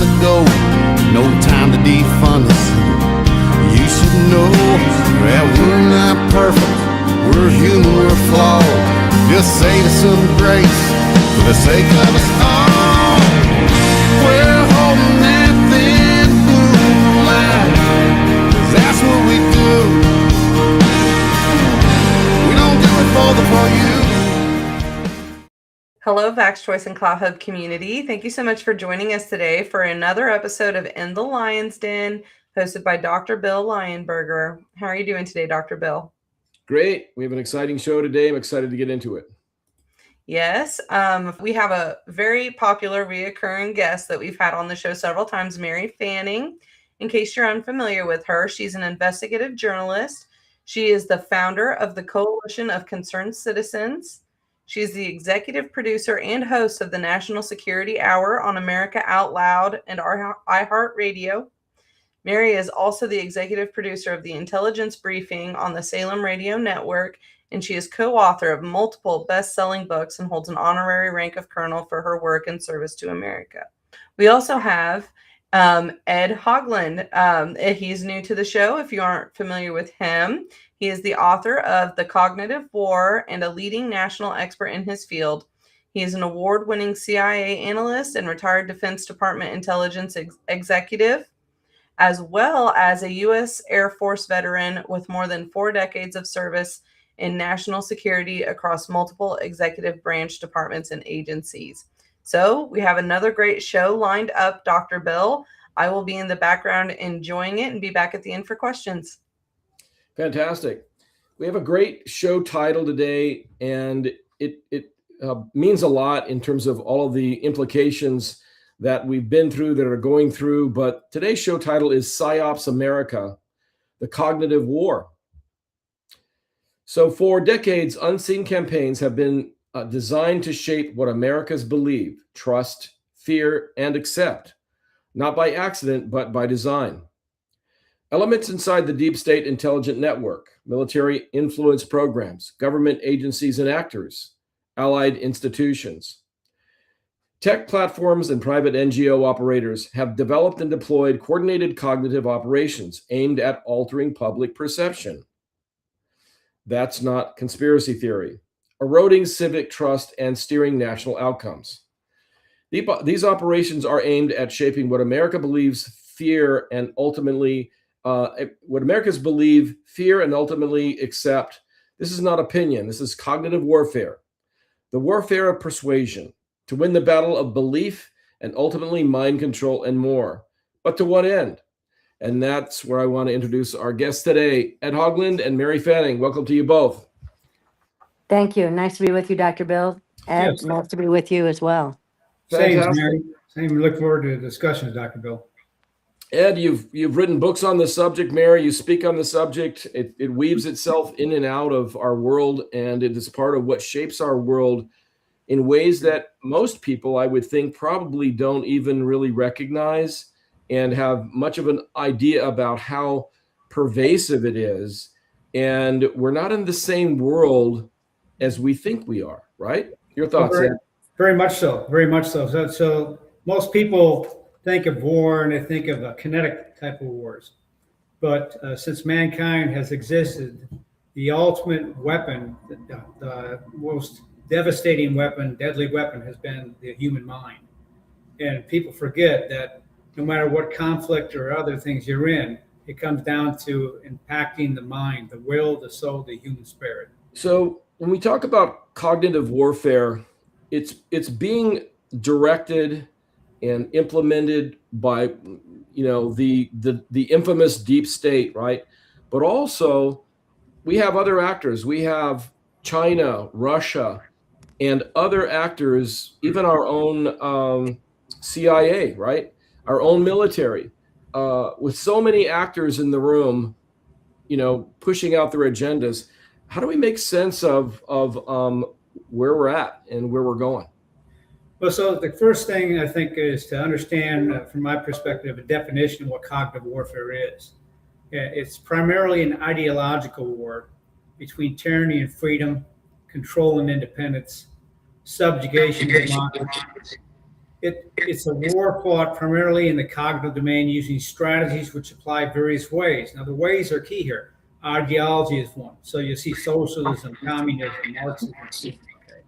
to go, no time to defund us. You should know that we're not perfect, we're human, we're flawed. Just save us some grace for the sake of us all. We're holding that thin blue line, 'cause that's what we do. We don't do it for you. Hello, Vax Choice and CloutHub community. Thank you so much for joining us today for another episode of In the Lion's Den, hosted by Dr. Bill Lionberger. How are you doing today, Dr. Bill? Great. We have an exciting show today. I'm excited to get into it. Yes, we have a very popular reoccurring guest that we've had on the show several times, Mary Fanning. In case you're unfamiliar with her, she's an investigative journalist. She is the founder of the Coalition of Concerned Citizens. She's the executive producer and host of the National Security Hour on America Out Loud and iHeartRadio. Mary is also the executive producer of the Intelligence Briefing on the Salem Radio Network, and she is co-author of multiple best-selling books and holds an honorary rank of colonel for her work and service to America. We also have Ed Haugland. He's new to the show if you aren't familiar with him. He is the author of The Cognitive War and a leading national expert in his field. He is an award-winning CIA analyst and retired Defense Department intelligence executive, as well as a U.S. Air Force veteran with more than 4 decades of service in national security across multiple executive branch departments and agencies. So we have another great show lined up, Dr. Bill. I will be in the background enjoying it and be back at the end for questions. Fantastic. We have a great show title today, and it means a lot in terms of all of the implications that we've been through, that are going through. But today's show title is PsyOps America, the Cognitive War. So for decades, unseen campaigns have been designed to shape what Americans believe, trust, fear, and accept, not by accident, but by design. Elements inside the deep state intelligence network, military influence programs, government agencies and actors, allied institutions, tech platforms, and private NGO operators have developed and deployed coordinated cognitive operations aimed at altering public perception. That's not conspiracy theory. Eroding civic trust and steering national outcomes. These operations are aimed at shaping what America believes, fear, and ultimately what Americans believe, fear, and ultimately accept. This is not opinion. This is cognitive warfare. The warfare of persuasion to win the battle of belief and ultimately mind control and more. But to what end? And that's where I want to introduce our guests today, Ed Haugland and Mary Fanning. Welcome to you both. Thank you. Nice to be with you, Dr. Bill. Ed, Yes. nice to be with you as well. Same, Fantastic. Mary. Same. Look forward to the discussions, Dr. Bill. Ed, you've written books on the subject. Mary, you speak on the subject. It weaves itself in and out of our world, and it is part of what shapes our world in ways that most people, I would think, probably don't even really recognize and have much of an idea about how pervasive it is. And we're not in the same world as we think we are, right? Your thoughts, Ed? Very much so. Very much so. So most people think of war and they think of a kinetic type of wars. But since mankind has existed, the ultimate weapon, the most devastating weapon, deadly weapon, has been the human mind. And people forget that no matter what conflict or other things you're in, it comes down to impacting the mind, the will, the soul, the human spirit. So when we talk about cognitive warfare, it's being directed and implemented by, the infamous deep state, right? But also we have other actors. We have China, Russia, and other actors, even our own CIA, right? Our own military, with so many actors in the room, pushing out their agendas. How do we make sense of where we're at and where we're going? Well, so the first thing I think is to understand, from my perspective, a definition of what cognitive warfare is. It's primarily an ideological war between tyranny and freedom, control and independence, subjugation and democracy. It's a war fought primarily in the cognitive domain using strategies which apply various ways. Now, the ways are key here. Ideology is one. So you see socialism, communism, Marxism. Okay.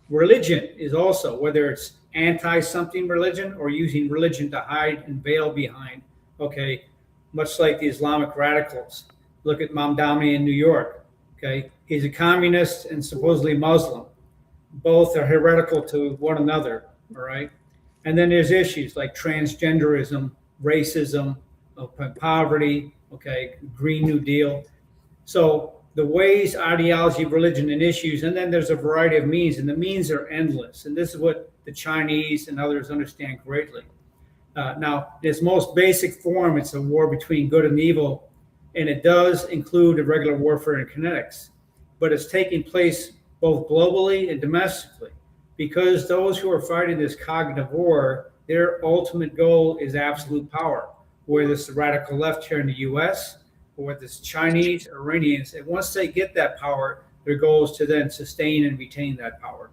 Religion is also, whether it's anti-something religion or using religion to hide and veil behind, okay, much like the Islamic radicals. Look at Mamdani in New York, okay? He's a communist and supposedly Muslim. Both are heretical to one another, all right? And then there's issues like transgenderism, racism, poverty, okay, Green New Deal. So the ways, ideology, religion, and issues, and then there's a variety of means, and the means are endless. And this is what the Chinese and others understand greatly. Now, in its most basic form, it's a war between good and evil, and it does include irregular warfare and kinetics, but it's taking place both globally and domestically, because those who are fighting this cognitive war, their ultimate goal is absolute power, whether it's the radical left here in the US, or whether it's Chinese, Iranians, and once they get that power, their goal is to then sustain and retain that power.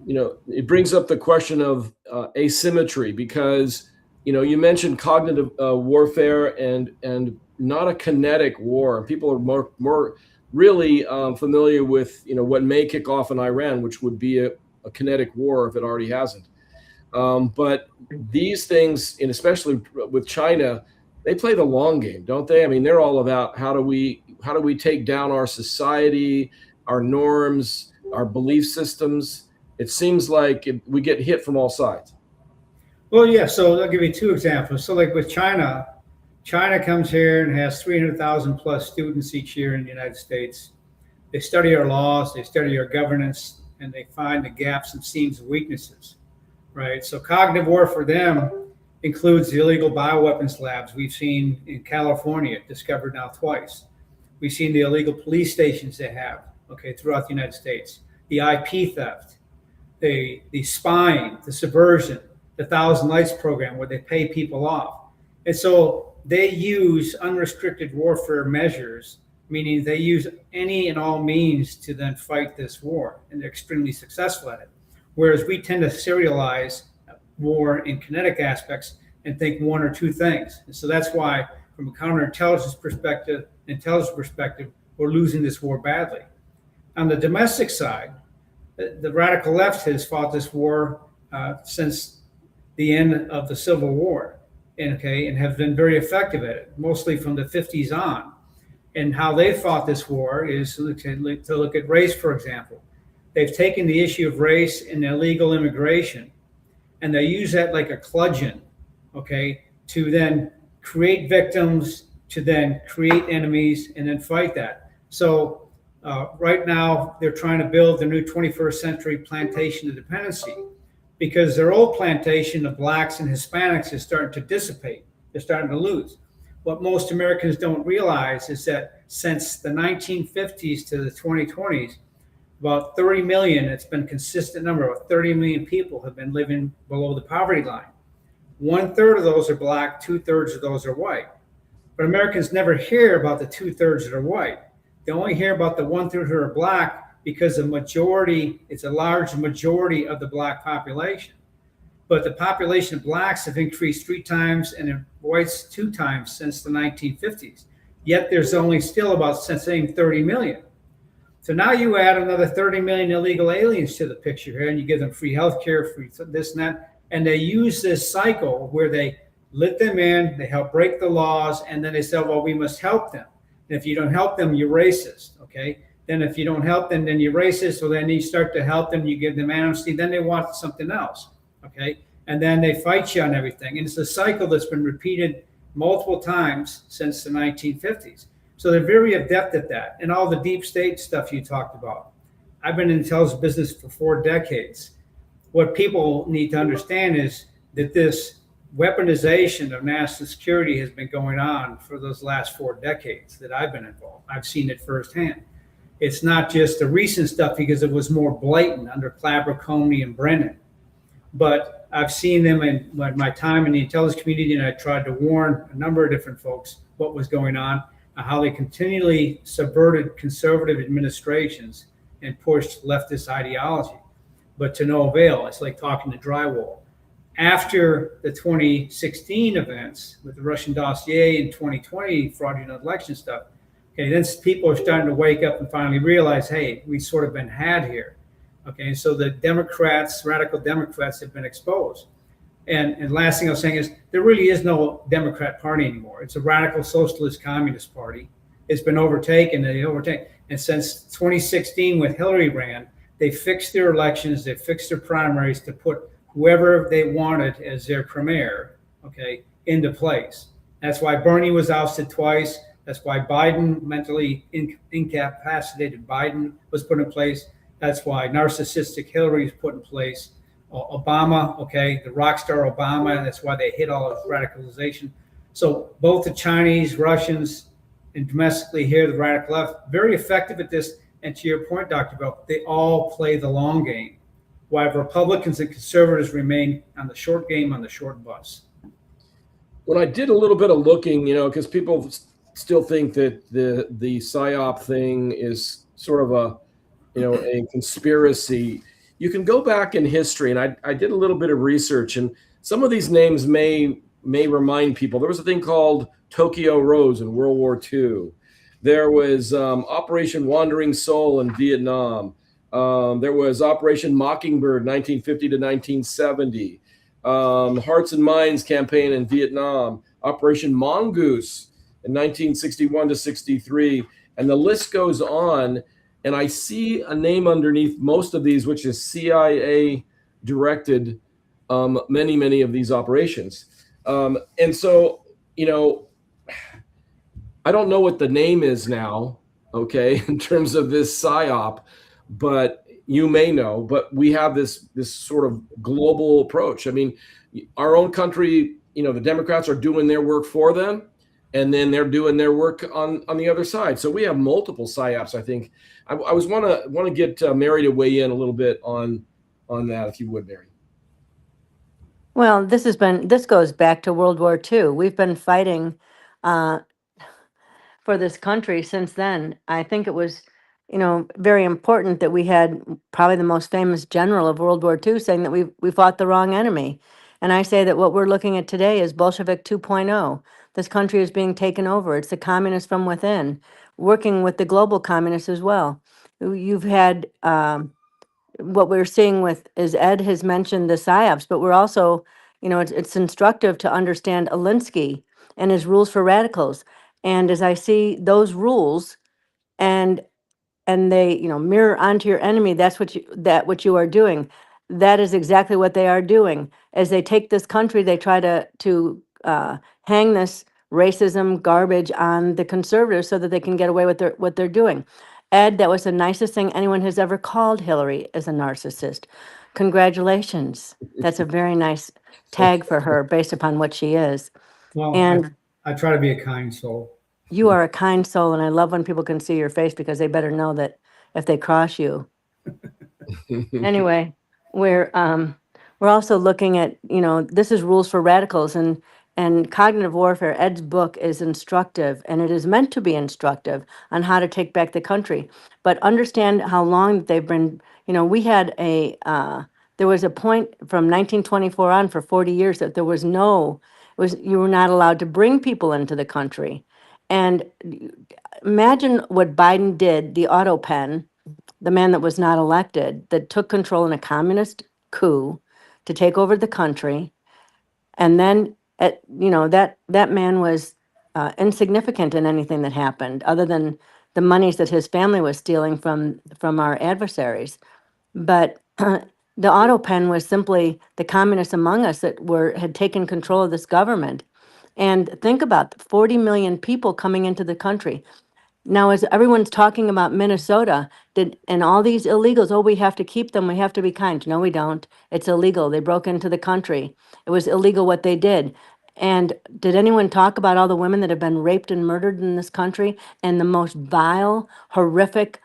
You know, it brings up the question of asymmetry, because, you know, you mentioned cognitive warfare and not a kinetic war. People are more really familiar with, you know, what may kick off in Iran, which would be a kinetic war if it already hasn't. But these things, and especially with China, they play the long game, don't they? I mean, they're all about how do we take down our society, our norms, our belief systems. It seems like we get hit from all sides. Well, yeah. So I'll give you two examples. So like with China, China comes here and has 300,000 plus students each year in the United States. They study our laws, they study our governance, and they find the gaps and seams and weaknesses, right? So cognitive war for them includes the illegal bioweapons labs we've seen in California, discovered now twice. We've seen the illegal police stations they have, okay, throughout the United States. The IP theft, the spying, the subversion, the Thousand Lights program where they pay people off. And so they use unrestricted warfare measures, meaning they use any and all means to then fight this war, and they're extremely successful at it. Whereas we tend to serialize war in kinetic aspects and think one or two things. And so that's why, from a counterintelligence perspective, we're losing this war badly. On the domestic side, the radical left has fought this war since the end of the Civil War, and have been very effective at it, mostly from the 50s on. And how they fought this war is to look at race, for example. They've taken the issue of race and illegal immigration, and they use that like a bludgeon, to then create victims, to then create enemies, and then fight that. So right now, they're trying to build the new 21st century plantation of dependency, because their old plantation of blacks and Hispanics is starting to dissipate. They're starting to lose. What most Americans don't realize is that since the 1950s to the 2020s, about 30 million, it's been a consistent number of 30 million people have been living below the poverty line. 1/3 of those are black, 2/3 of those are white. But Americans never hear about the 2/3 that are white. They only hear about the 1/3 who are black, because it's a large majority of the black population. But the population of blacks have increased 3 times and whites 2 times since the 1950s. Yet there's only still about the same 30 million. So now you add another 30 million illegal aliens to the picture here, and you give them free healthcare, free this and that. And they use this cycle where they let them in, they help break the laws, and then they say, well, we must help them. And if you don't help them, you're racist, Then if you don't help them, then you're racist. So then you start to help them, you give them amnesty, then they want something else, And then they fight you on everything. And it's a cycle that's been repeated multiple times since the 1950s. So they're very adept at that. And all the deep state stuff you talked about. I've been in the intelligence business for 4 decades. What people need to understand is that this weaponization of national security has been going on for those last 4 decades that I've been involved. I've seen it firsthand. It's not just the recent stuff, because it was more blatant under Clabber, Comey, and Brennan. But I've seen them in my time in the intelligence community, and I tried to warn a number of different folks what was going on, how they continually subverted conservative administrations and pushed leftist ideology. but to no avail. It's like talking to drywall. After the 2016 events with the Russian dossier and 2020 fraudulent election stuff, okay, then people are starting to wake up and finally realize, hey, we've sort of been had here. Okay, and so the Democrats, radical Democrats, have been exposed. And last thing I was saying is there really is no Democrat Party anymore. It's a radical socialist communist party. It's been overtaken. And since 2016, when Hillary ran, they fixed their elections, they fixed their primaries to put whoever they wanted as their premier, okay, into place. That's why Bernie was ousted twice. That's why Biden, mentally incapacitated Biden, was put in place. That's why narcissistic Hillary is put in place. Obama, okay, the rock star Obama, that's why they hit all of radicalization. So both the Chinese, Russians, and domestically here, the radical left, very effective at this. And to your point, Dr. Bell, they all play the long game, while Republicans and conservatives remain on the short game, on the short bus. When I did a little bit of looking, because people still think that the PsyOp thing is sort of a conspiracy. You can go back in history, and I did a little bit of research, and some of these names may remind people. There was a thing called Tokyo Rose in World War II. There was Operation Wandering Soul in Vietnam. There was Operation Mockingbird, 1950 to 1970. Hearts and Minds campaign in Vietnam. Operation Mongoose in 1961 to 63. And the list goes on. And I see a name underneath most of these, which is CIA directed many of these operations. And so, I don't know what the name is now, okay, in terms of this PsyOp, but you may know, but we have this sort of global approach. I mean, our own country, the Democrats are doing their work for them, and then they're doing their work on the other side. So we have multiple PsyOps, I think. I want to get Mary to weigh in a little bit on that, if you would, Mary. Well, this goes back to World War II. We've been fighting for this country since then. I think it was, very important that we had probably the most famous general of World War II saying that we fought the wrong enemy. And I say that what we're looking at today is Bolshevik 2.0. This country is being taken over. It's the communists from within, working with the global communists as well. You've had what we're seeing with, as Ed has mentioned, the PSYOPs, but we're also, it's instructive to understand Alinsky and his rules for radicals. And as I see those rules and they, mirror onto your enemy, that's what you are doing. That is exactly what they are doing. As they take this country, they try to hang this racism garbage on the conservatives so that they can get away with what they're doing. Ed, that was the nicest thing anyone has ever called Hillary as a narcissist. Congratulations. That's a very nice tag for her based upon what she is. Well, And I try to be a kind soul. you are a kind soul, and I love when people can see your face because they better know that if they cross you. Anyway, we're also looking at, this is rules for radicals and cognitive warfare. Ed's book is instructive, and it is meant to be instructive on how to take back the country. But understand how long they've been, we had there was a point from 1924 on for 40 years that there was you were not allowed to bring people into the country. And imagine what Biden did, the auto pen, the man that was not elected, that took control in a communist coup to take over the country. And then, that man was insignificant in anything that happened, other than the monies that his family was stealing from our adversaries. But the auto pen was simply the communists among us that had taken control of this government. And think about 40 million people coming into the country. Now, as everyone's talking about Minnesota, and all these illegals, we have to keep them, we have to be kind. No, we don't. It's illegal. They broke into the country. It was illegal what they did. And did anyone talk about all the women that have been raped and murdered in this country and the most vile, horrific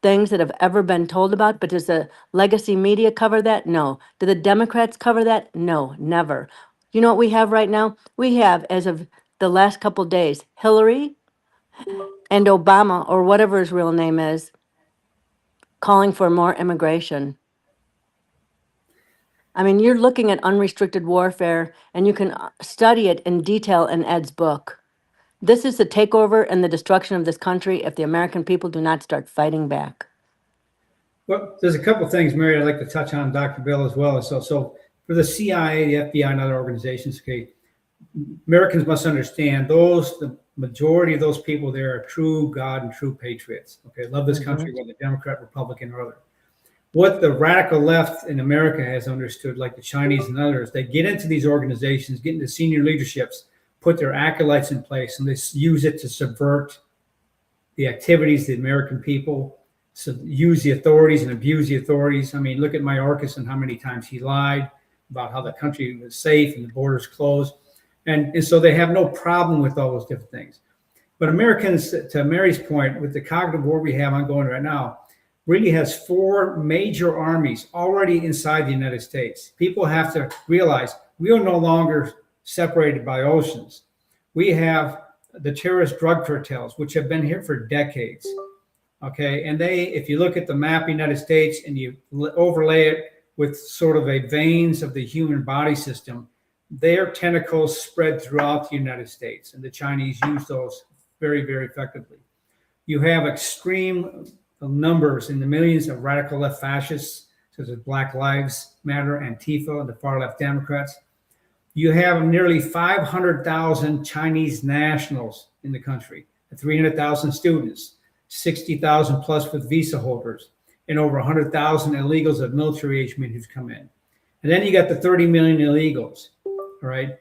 things that have ever been told about? But does the legacy media cover that? No. Do the Democrats cover that? No, never. You know what we have right now? We have, as of the last couple days, Hillary and Obama, or whatever his real name is, calling for more immigration. I mean, you're looking at unrestricted warfare, and you can study it in detail in Ed's book. This is the takeover and the destruction of this country if the American people do not start fighting back. Well, there's a couple of things, Mary, I'd like to touch on, Dr. Bill, as well. So for the CIA, the FBI, and other organizations, okay, Americans must understand the majority of those people there are true God and true patriots. Okay, love this country, whether Democrat, Republican, or other. What the radical left in America has understood, like the Chinese and others, they get into these organizations, get into senior leaderships, put their acolytes in place, and they use it to subvert the activities of the American people, so use the authorities and abuse the authorities. I mean, look at Mayorkas and how many times he lied about how the country was safe and the borders closed. And so they have no problem with all those different things. But Americans, to Mary's point, with the cognitive war we have ongoing right now, really has 4 major armies already inside the United States. People have to realize we are no longer separated by oceans. We have the terrorist drug cartels, which have been here for decades. Okay, and if you look at the map of the United States and you overlay it with sort of a veins of the human body system, their tentacles spread throughout the United States, and the Chinese use those very, very effectively. You have extreme numbers in the millions of radical left fascists, such as Black Lives Matter, Antifa, and the far left Democrats. You have nearly 500,000 Chinese nationals in the country, 300,000 students, 60,000 plus with visa holders, and over 100,000 illegals of military age men who've come in. And then you got the 30 million illegals, all right?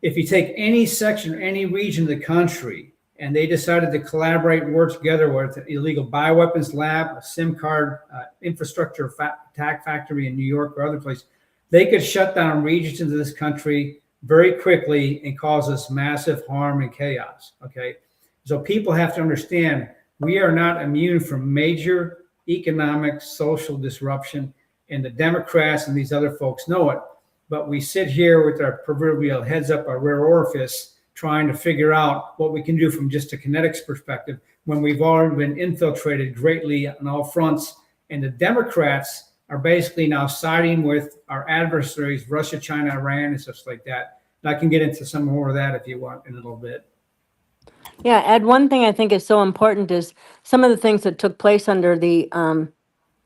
If you take any section or any region of the country and they decided to collaborate and work together with the illegal bioweapons lab, a SIM card infrastructure attack factory in New York or other places, they could shut down regions of this country very quickly and cause us massive harm and chaos, okay? So people have to understand we are not immune from major economic, social disruption, and the Democrats and these other folks know it. But we sit here with our proverbial heads up our rear orifice trying to figure out what we can do from just a kinetics perspective when we've already been infiltrated greatly on all fronts. And the Democrats are basically now siding with our adversaries, Russia, China, Iran, and such like that. And I can get into some more of that if you want in a little bit. Yeah, Ed, one thing I think is so important is some of the things that took place under the,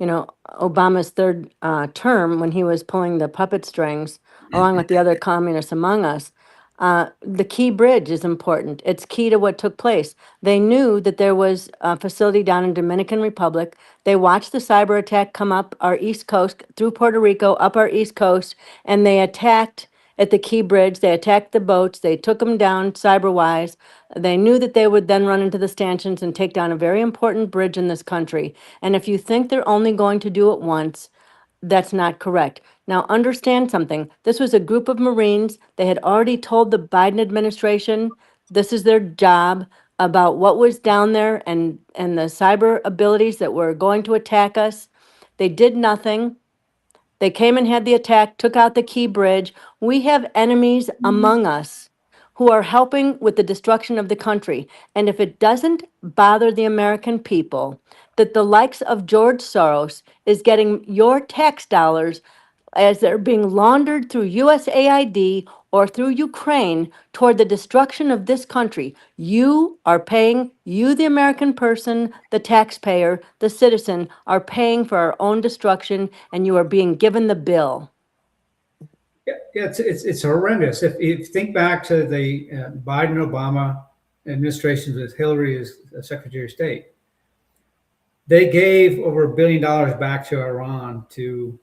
Obama's third term when he was pulling the puppet strings along with the other communists among us. The Key Bridge is important. It's key to what took place. They knew that there was a facility down in Dominican Republic. They watched the cyber attack come up our East Coast, through Puerto Rico, up our East Coast, and they attacked at the Key Bridge. They attacked the boats. They took them down cyber-wise. They knew that they would then run into the stanchions and take down a very important bridge in this country. And if you think they're only going to do it once, that's not correct. Now, understand something. This was a group of Marines. They had already told the Biden administration this is their job about what was down there and the cyber abilities that were going to attack us. They did nothing. They came and had the attack, took out the Key Bridge. We have enemies among us who are helping with the destruction of the country. And if it doesn't bother the American people that the likes of George Soros is getting your tax dollars as they're being laundered through USAID or through Ukraine toward the destruction of this country, you are paying, you, the American person, the taxpayer, the citizen, are paying for our own destruction, and you are being given the bill. Yeah, it's horrendous. If you think back to the Biden-Obama administration with Hillary as Secretary of State, they gave over $1 billion back to Iran to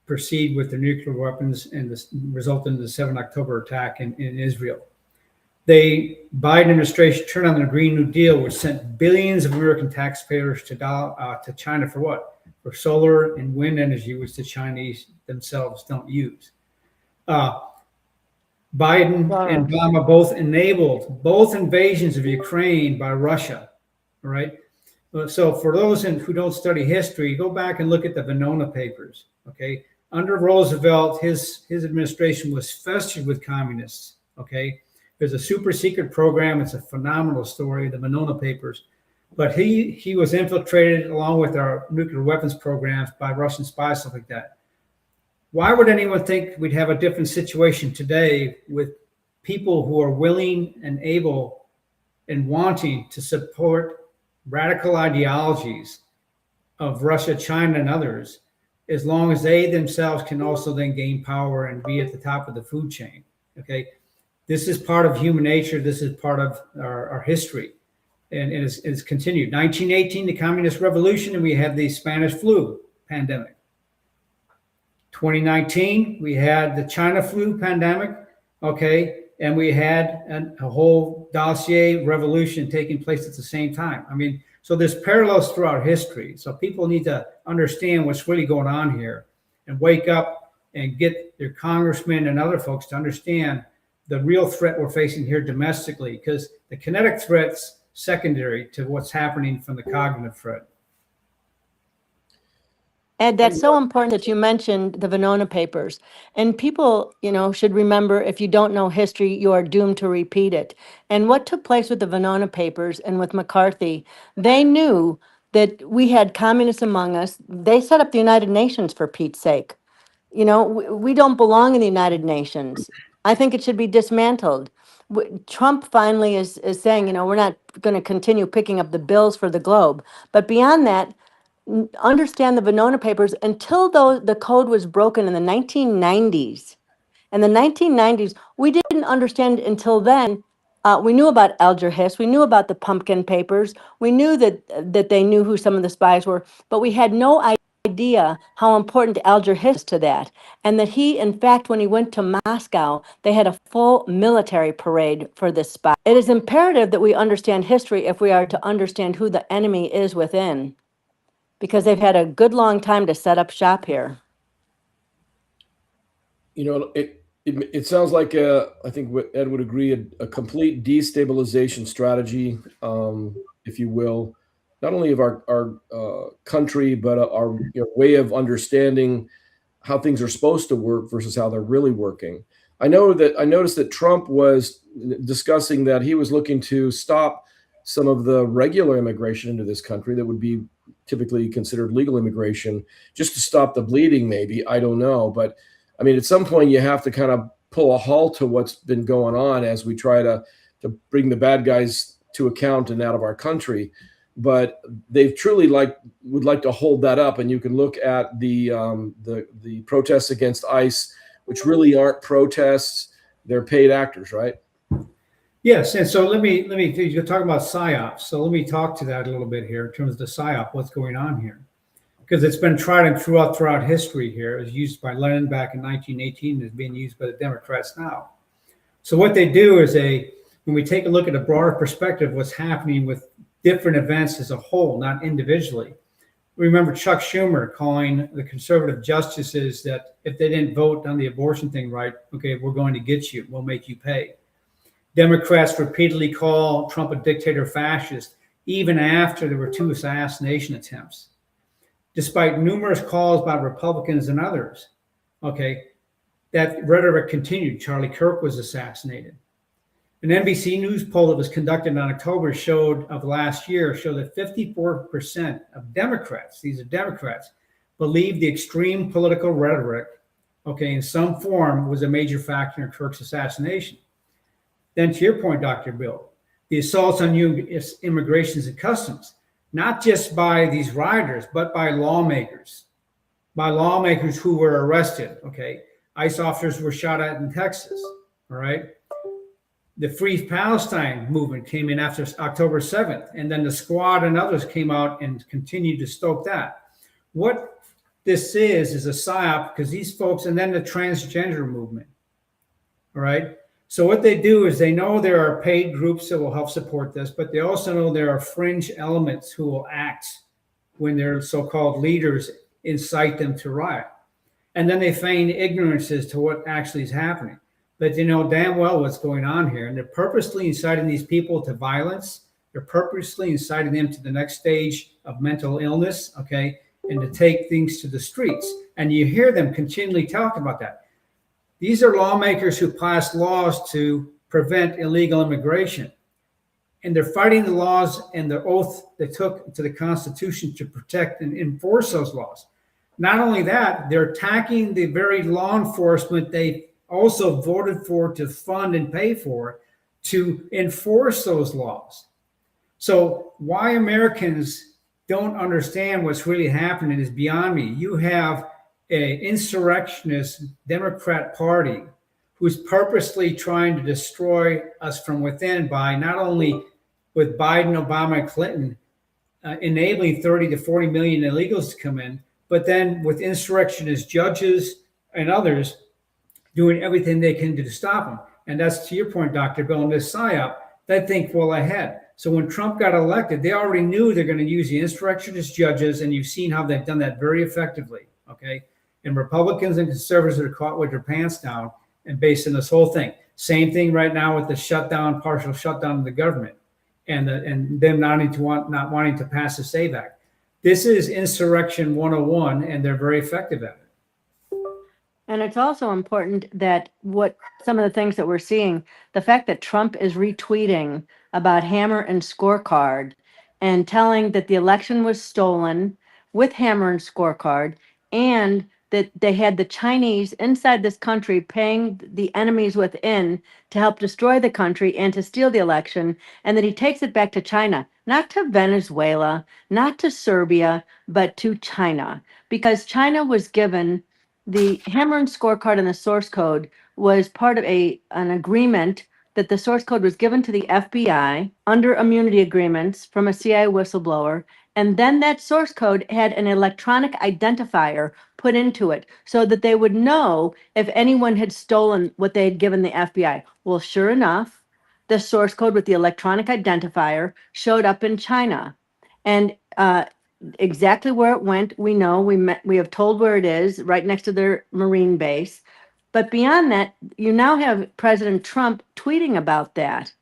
proceed with their nuclear weapons and this resulted in the 7 October attack in Israel. The Biden administration turned on the Green New Deal, which sent billions of American taxpayers to China for what? For solar and wind energy, which the Chinese themselves don't use. Biden and Obama both enabled both invasions of Ukraine by Russia, all right? So for those who don't study history, go back and look at the Venona Papers, okay? Under Roosevelt, his administration was festered with communists, okay? There's a super secret program. It's a phenomenal story, the Venona Papers. But he was infiltrated along with our nuclear weapons programs by Russian spies, stuff like that. Why would anyone think we'd have a different situation today with people who are willing and able and wanting to support radical ideologies of Russia, China, and others, as long as they themselves can also then gain power and be at the top of the food chain? Okay, this is part of human nature. This is part of our history, and it's continued. 1918, the Communist Revolution, and we had the Spanish flu pandemic. 2019, we had the China flu pandemic, okay, and we had a whole dossier revolution taking place at the same time. I mean, so there's parallels throughout history. So people need to understand what's really going on here and wake up and get their congressmen and other folks to understand the real threat we're facing here domestically, because the kinetic threat's secondary to what's happening from the cognitive threat. Ed, that's so important that you mentioned the Venona papers. And people, should remember, if you don't know history, you are doomed to repeat it. And what took place with the Venona papers and with McCarthy, they knew that we had communists among us. They set up the United Nations, for Pete's sake. We don't belong in the United Nations. I think it should be dismantled. Trump finally is saying, we're not going to continue picking up the bills for the globe. But beyond that, understand the Venona papers until the code was broken in the 1990s. In the 1990s, we didn't understand until then. We knew about Alger Hiss. We knew about the pumpkin papers. We knew that they knew who some of the spies were, but we had no idea how important Alger Hiss to that. And that he, in fact, when he went to Moscow, they had a full military parade for this spy. It is imperative that we understand history if we are to understand who the enemy is within, because they've had a good long time to set up shop here. It sounds like I think what Ed would agree, a complete destabilization strategy, if you will, not only of our country, but our way of understanding how things are supposed to work versus how they're really working. I noticed that Trump was discussing that he was looking to stop some of the regular immigration into this country that would be typically considered legal immigration, just to stop the bleeding, maybe. I don't know. But I mean, at some point you have to kind of pull a halt to what's been going on as we try to bring the bad guys to account and out of our country. But they truly would like to hold that up. And you can look at the protests against ICE, which really aren't protests. They're paid actors, right? Yes, and so let me you're talking about PsyOps. So let me talk to that a little bit here in terms of the PsyOp, what's going on here, because it's been tried and throughout history here. It was used by Lenin back in 1918, is being used by the Democrats now. So what they do is when we take a look at a broader perspective, what's happening with different events as a whole, not individually. Remember Chuck Schumer calling the conservative justices that if they didn't vote on the abortion thing right, okay, we're going to get you, we'll make you pay. Democrats repeatedly call Trump a dictator fascist, even after there were 2 assassination attempts. Despite numerous calls by Republicans and others, okay, that rhetoric continued. Charlie Kirk was assassinated. An NBC News poll that was conducted in October of last year showed that 54% of Democrats, these are Democrats, believe the extreme political rhetoric, okay, in some form was a major factor in Kirk's assassination. Then to your point, Dr. Bill, the assaults on U.S. immigrations and customs, not just by these rioters, but by lawmakers who were arrested, okay? ICE officers were shot at in Texas, all right? The Free Palestine movement came in after October 7th, and then the Squad and others came out and continued to stoke that. What this is a PSYOP, because these folks, and then the transgender movement, all right? So what they do is they know there are paid groups that will help support this, but they also know there are fringe elements who will act when their so-called leaders incite them to riot. And then they feign ignorance as to what actually is happening. But they know damn well what's going on here. And they're purposely inciting these people to violence. They're purposely inciting them to the next stage of mental illness, okay, and to take things to the streets. And you hear them continually talk about that. These are lawmakers who passed laws to prevent illegal immigration. And they're fighting the laws and the oath they took to the Constitution to protect and enforce those laws. not only that, they're attacking the very law enforcement they also voted for to fund and pay for to enforce those laws. So why Americans don't understand what's really happening is beyond me. You have an insurrectionist Democrat Party who's purposely trying to destroy us from within by not only with Biden, Obama, and Clinton enabling 30 to 40 million illegals to come in, but then with insurrectionist judges and others doing everything they can do to stop them. And that's to your point, Dr. Bill, in this PsyOp, they think well ahead. So when Trump got elected, they already knew they're going to use the insurrectionist judges, and you've seen how they've done that very effectively, okay? And Republicans and conservatives are caught with their pants down and based on this whole thing. Same thing right now with the shutdown, partial shutdown of the government, and them not wanting to pass the SAVE Act. This is insurrection 101, and they're very effective at it. And it's also important that what some of the things that we're seeing, the fact that Trump is retweeting about Hammer and Scorecard and telling that the election was stolen with Hammer and Scorecard, and that they had the Chinese inside this country paying the enemies within to help destroy the country and to steal the election, and that he takes it back to China, not to Venezuela, not to Serbia, but to China, because China was given the Hammer and Scorecard and the source code was part of an agreement that the source code was given to the FBI under immunity agreements from a CIA whistleblower. And then that source code had an electronic identifier put into it so that they would know if anyone had stolen what they had given the FBI. Well, sure enough, the source code with the electronic identifier showed up in China. And exactly where it went, we know. We have told where it is, right next to their Marine base. But beyond that, you now have President Trump tweeting about that.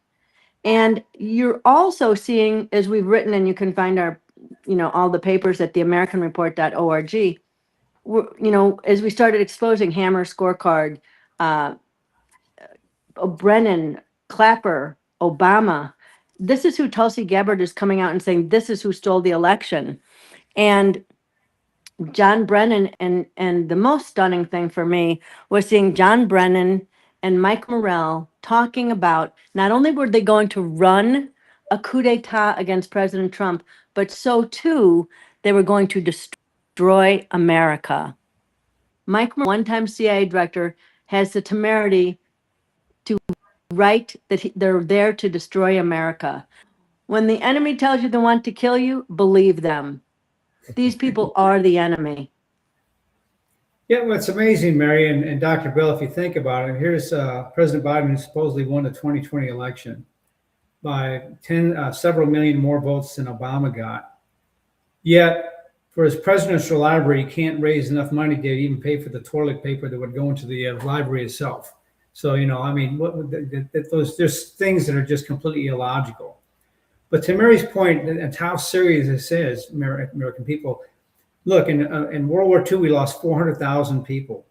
And you're also seeing, as we've written, and you can find our, all the papers at theamericanreport.org, as we started exposing Hammer, Scorecard, Brennan, Clapper, Obama, this is who Tulsi Gabbard is coming out and saying, this is who stole the election. And John Brennan, and the most stunning thing for me was seeing John Brennan and Mike Morrell talking about not only were they going to run a coup d'etat against President Trump, but so too they were going to destroy America. Mike Morrell, one-time CIA director, has the temerity to write that they're there to destroy America. When the enemy tells you they want to kill you, believe them. These people are the enemy. Yeah, well, it's amazing, Mary and Dr. Bill, if you think about it. Here's President Biden, who supposedly won the 2020 election by several million more votes than Obama got. Yet, for his presidential library, he can't raise enough money to even pay for the toilet paper that would go into the library itself. So, there's things that are just completely illogical. But to Mary's point, and how serious this is, American people, look, in World War II, we lost 400,000 people.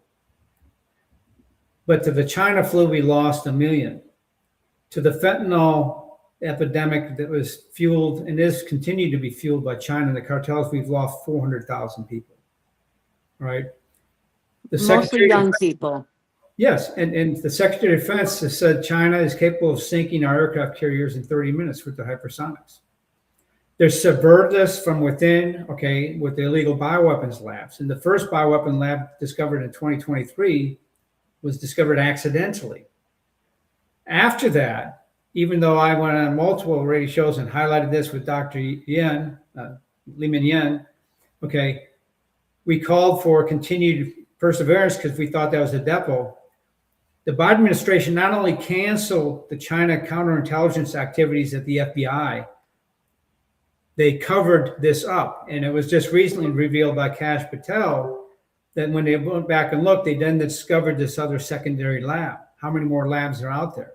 But to the China flu, we lost 1 million. To the fentanyl epidemic that was fueled and is continued to be fueled by China and the cartels, we've lost 400,000 people, right? Mostly young people. Yes, and the Secretary of Defense has said China is capable of sinking our aircraft carriers in 30 minutes with the hypersonics. They're subverted us from within, okay, with the illegal bioweapons labs. And the first bioweapon lab discovered in 2023 was discovered accidentally. After that, even though I went on multiple radio shows and highlighted this with Dr. Yen, Li-Meng Yan, okay, we called for continued perseverance because we thought that was a depot. The Biden administration not only canceled the China counterintelligence activities at the FBI, they covered this up. And it was just recently revealed by Kash Patel that when they went back and looked, they then discovered this other secondary lab. How many more labs are out there?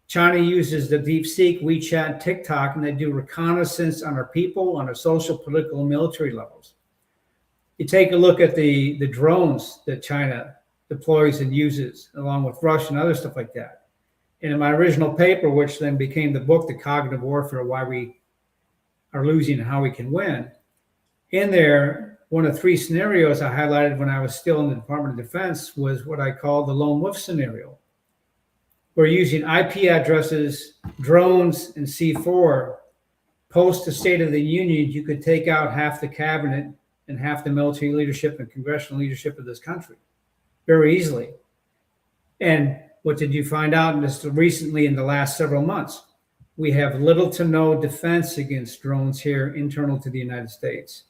China uses the DeepSeek, WeChat, TikTok, and they do reconnaissance on our people, on our social, political, and military levels. You take a look at the drones that China deploys and uses, along with Russia and other stuff like that. And in my original paper, which then became the book, The Cognitive Warfare, Why We Are Losing and How We Can Win, in there, one of 3 scenarios I highlighted when I was still in the Department of Defense was what I call the lone wolf scenario. We're using IP addresses, drones, and C4. Post the State of the Union, you could take out half the cabinet and half the military leadership and congressional leadership of this country very easily. And what did you find out in this recently in the last several months? We have little to no defense against drones here internal to the United States.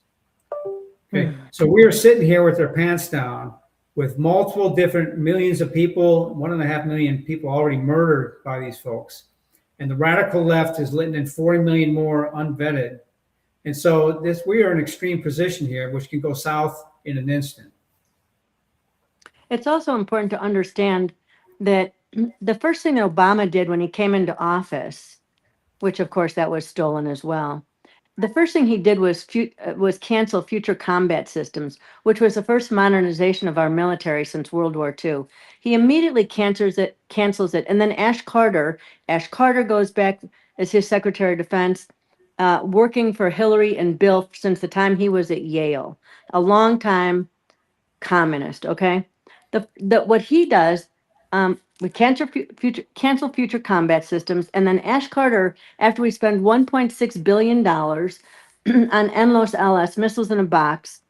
Okay, so we are sitting here with our pants down with multiple different millions of people, 1.5 million people already murdered by these folks. And the radical left is letting in 40 million more unvetted. And so we are in an extreme position here, which can go south in an instant. It's also important to understand that the first thing that Obama did when he came into office, which of course that was stolen as well, the first thing he did was cancel Future Combat Systems, which was the first modernization of our military since World War II. He immediately cancels it, and then Ash Carter goes back as his Secretary of Defense, working for Hillary and Bill since the time he was at Yale, a long time communist. Okay, what he does. We cancel Future Combat Systems, and then Ash Carter, after we spend $1.6 billion on NLOS LS missiles in a box,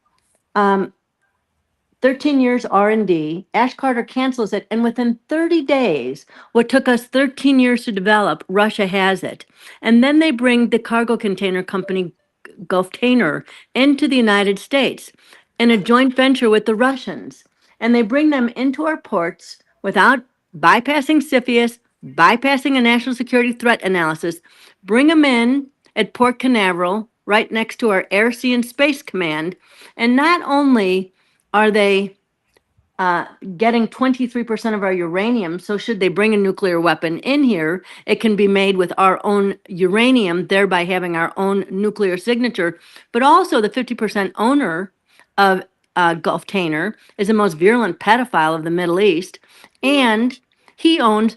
13 years R&D, Ash Carter cancels it, and within 30 days, what took us 13 years to develop, Russia has it. And then they bring the cargo container company Gulftainer into the United States in a joint venture with the Russians. And they bring them into our ports without bypassing CFIUS, bypassing a national security threat analysis, bring them in at Port Canaveral, right next to our Air, Sea, and Space Command. And not only are they getting 23% of our uranium, so should they bring a nuclear weapon in here, it can be made with our own uranium, thereby having our own nuclear signature. But also the 50% owner of Gulftainer is the most virulent pedophile of the Middle East, and he owns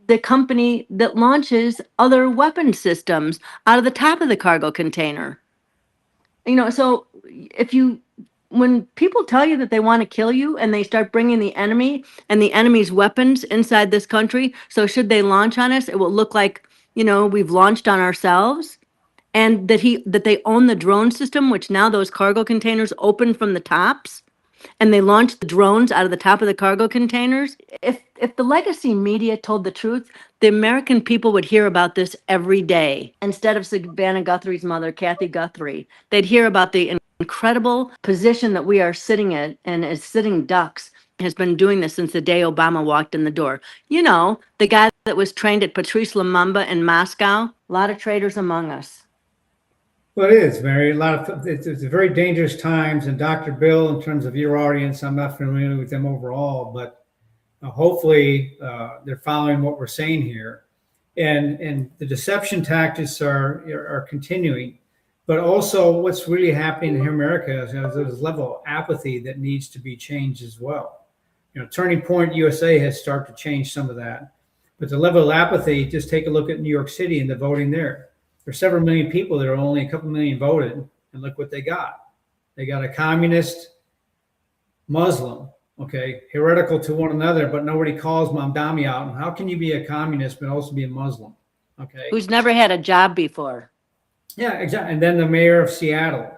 the company that launches other weapon systems out of the top of the cargo container. So when people tell you that they want to kill you and they start bringing the enemy and the enemy's weapons inside this country, so should they launch on us, it will look like, we've launched on ourselves. And that they own the drone system, which now those cargo containers open from the tops, and they launch the drones out of the top of the cargo containers. If the legacy media told the truth, the American people would hear about this every day. Instead of Savannah Guthrie's mother, Kathy Guthrie, they'd hear about the incredible position that we are sitting at, and as sitting ducks has been doing this since the day Obama walked in the door. The guy that was trained at Patrice Lumumba in Moscow, a lot of traitors among us. Well, it is, Mary. It's very dangerous times. And Dr. Bill, in terms of your audience, I'm not familiar with them overall, but hopefully they're following what we're saying here. And the deception tactics are continuing. But also what's really happening in America is there's a level of apathy that needs to be changed as well. Turning Point USA has started to change some of that. But the level of apathy, just take a look at New York City and the voting there. There's several million people that are only a couple million voted, and look what they got. They got a communist Muslim, okay, heretical to one another, but nobody calls Mamdani out. And how can you be a communist but also be a Muslim? Okay. Who's never had a job before. Yeah, exactly. And then the mayor of Seattle.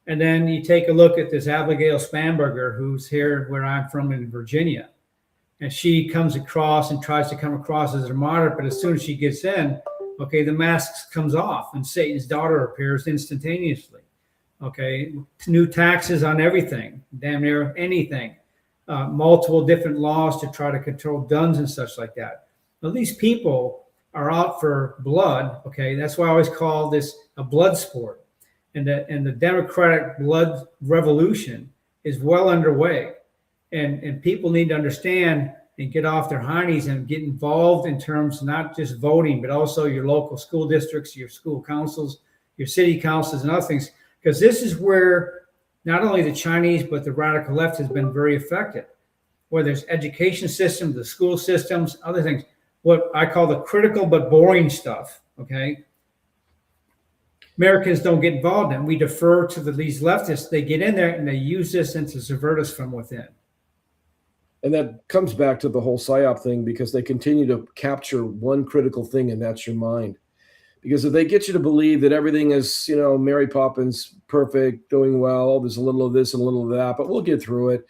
And then you take a look at this Abigail Spanberger, who's here where I'm from in Virginia. And she comes across and tries to come across as a martyr, but as soon as she gets in, okay, the mask comes off and Satan's daughter appears instantaneously. Okay, new taxes on everything, damn near anything. Multiple different laws to try to control guns and such like that. Well, these people are out for blood. Okay, that's why I always call this a blood sport. And the democratic blood revolution is well underway. And people need to understand and get off their hindies and get involved in terms of not just voting, but also your local school districts, your school councils, your city councils, and other things. Because this is where not only the Chinese, but the radical left has been very effective. Where there's education systems, the school systems, other things. What I call the critical but boring stuff, okay? Americans don't get involved in. We defer to these leftists. They get in there and they use this and to subvert us from within. And that comes back to the whole PsyOp thing, because they continue to capture one critical thing, and that's your mind. Because if they get you to believe that everything is, Mary Poppins, perfect, doing well, there's a little of this and a little of that, but we'll get through it.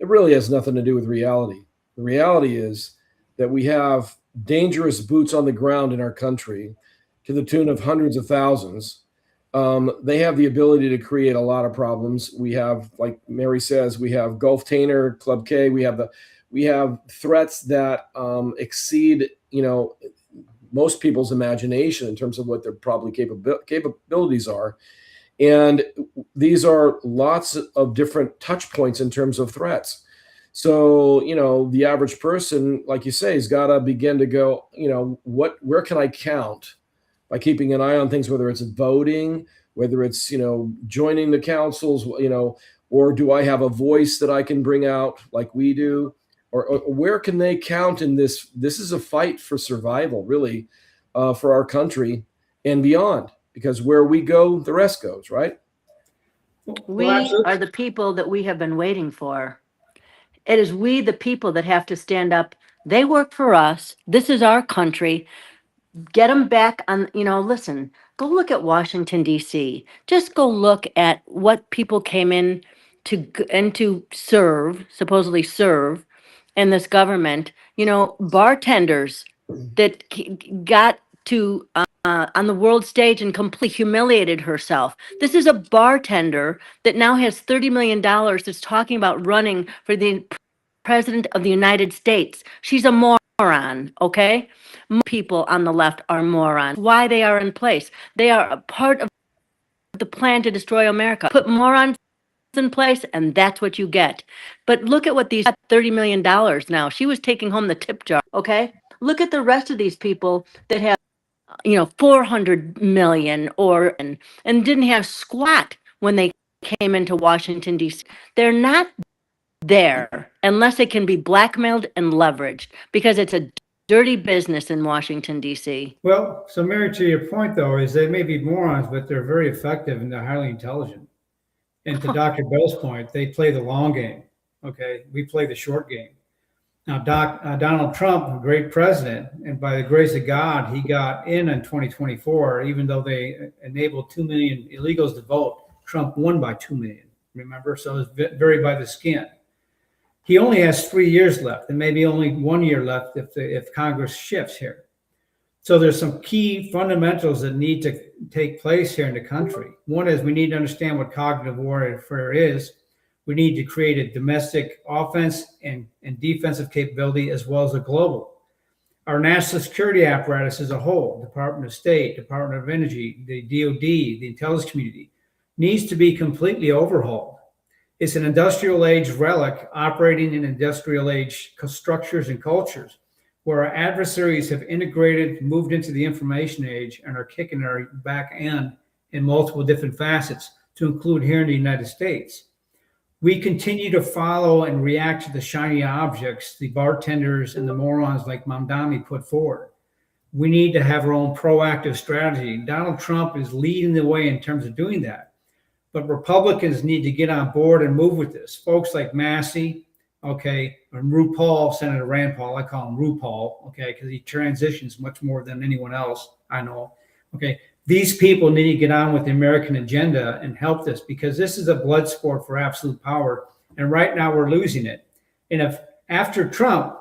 It really has nothing to do with reality. The reality is that we have dangerous boots on the ground in our country to the tune of hundreds of thousands. They have the ability to create a lot of problems. We have, like Mary says, we have Gulf Tainer, Club K. We have threats that exceed, most people's imagination in terms of what their probably capabilities are. And these are lots of different touch points in terms of threats. So, the average person, like you say, has got to begin to go, where can I count by keeping an eye on things, whether it's voting, whether it's, joining the councils, or do I have a voice that I can bring out like we do? Or where can they count in this? This is a fight for survival, really, for our country and beyond, because where we go, the rest goes, right? We are the people that we have been waiting for. It is we, the people, that have to stand up. They work for us. This is our country. Get them back on, listen, go look at Washington, D.C. Just go look at what people came in to serve, supposedly serve, in this government. Bartenders that got to on the world stage and completely humiliated herself. This is a bartender that now has $30 million that's talking about running for the president of the United States. She's a moron, okay? People on the left are morons. Why they are in place? They are a part of the plan to destroy America. Put morons in place, and that's what you get. But look at what these $30 million now. She was taking home the tip jar, okay? Look at the rest of these people that have 400 million and didn't have squat when they came into Washington, D.C. They're not there unless it can be blackmailed and leveraged, because it's a dirty business in Washington, D.C. Well, so Mary, to your point, though, is they may be morons, but they're very effective and they're highly intelligent. And to Dr. Bell's point, they play the long game. Okay, we play the short game. Now, Donald Trump, a great president, and by the grace of God, he got in 2024, even though they enabled 2 million illegals to vote. Trump won by 2 million, remember? So it's very by the skin. He only has 3 years left, and maybe only 1 year left if Congress shifts here. So there's some key fundamentals that need to take place here in the country. One is we need to understand what cognitive warfare is. We need to create a domestic offense and defensive capability, as well as a global. Our national security apparatus as a whole, Department of State, Department of Energy, the DOD, the intelligence community, needs to be completely overhauled. It's an industrial age relic operating in industrial age structures and cultures, where our adversaries have integrated, moved into the information age, and are kicking our back end in multiple different facets, to include here in the United States. We continue to follow and react to the shiny objects the bartenders and the morons like Mamdani put forward. We need to have our own proactive strategy. Donald Trump is leading the way in terms of doing that. But Republicans need to get on board and move with this. Folks like Massey, okay, and RuPaul, Senator Rand Paul, I call him RuPaul, okay, because he transitions much more than anyone else I know, okay. These people need to get on with the American agenda and help this, because this is a blood sport for absolute power. And right now we're losing it. And if after Trump,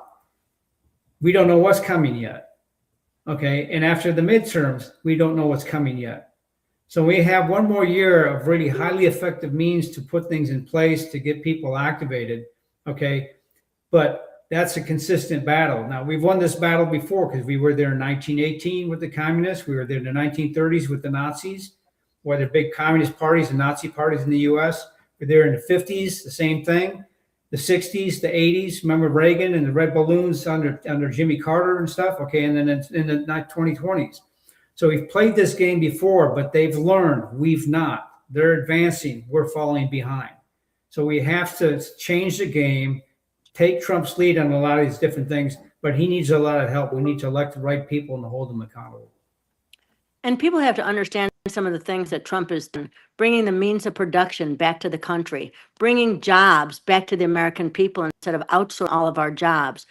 we don't know what's coming yet. Okay. And after the midterms, we don't know what's coming yet. So we have 1 more year of really highly effective means to put things in place to get people activated. Okay. But that's a consistent battle. Now, we've won this battle before, because we were there in 1918 with the communists. We were there in the 1930s with the Nazis, where the big communist parties and Nazi parties in the U.S. We're there in the 50s, the same thing. The 60s, the 80s, remember Reagan and the red balloons under Jimmy Carter and stuff? Okay, and then in the 2020s. So we've played this game before, but they've learned. We've not. They're advancing. We're falling behind. So we have to change the game, take Trump's lead on a lot of these different things, but he needs a lot of help. We need to elect the right people and hold them accountable. And people have to understand some of the things that Trump is doing, bringing the means of production back to the country, bringing jobs back to the American people instead of outsourcing all of our jobs.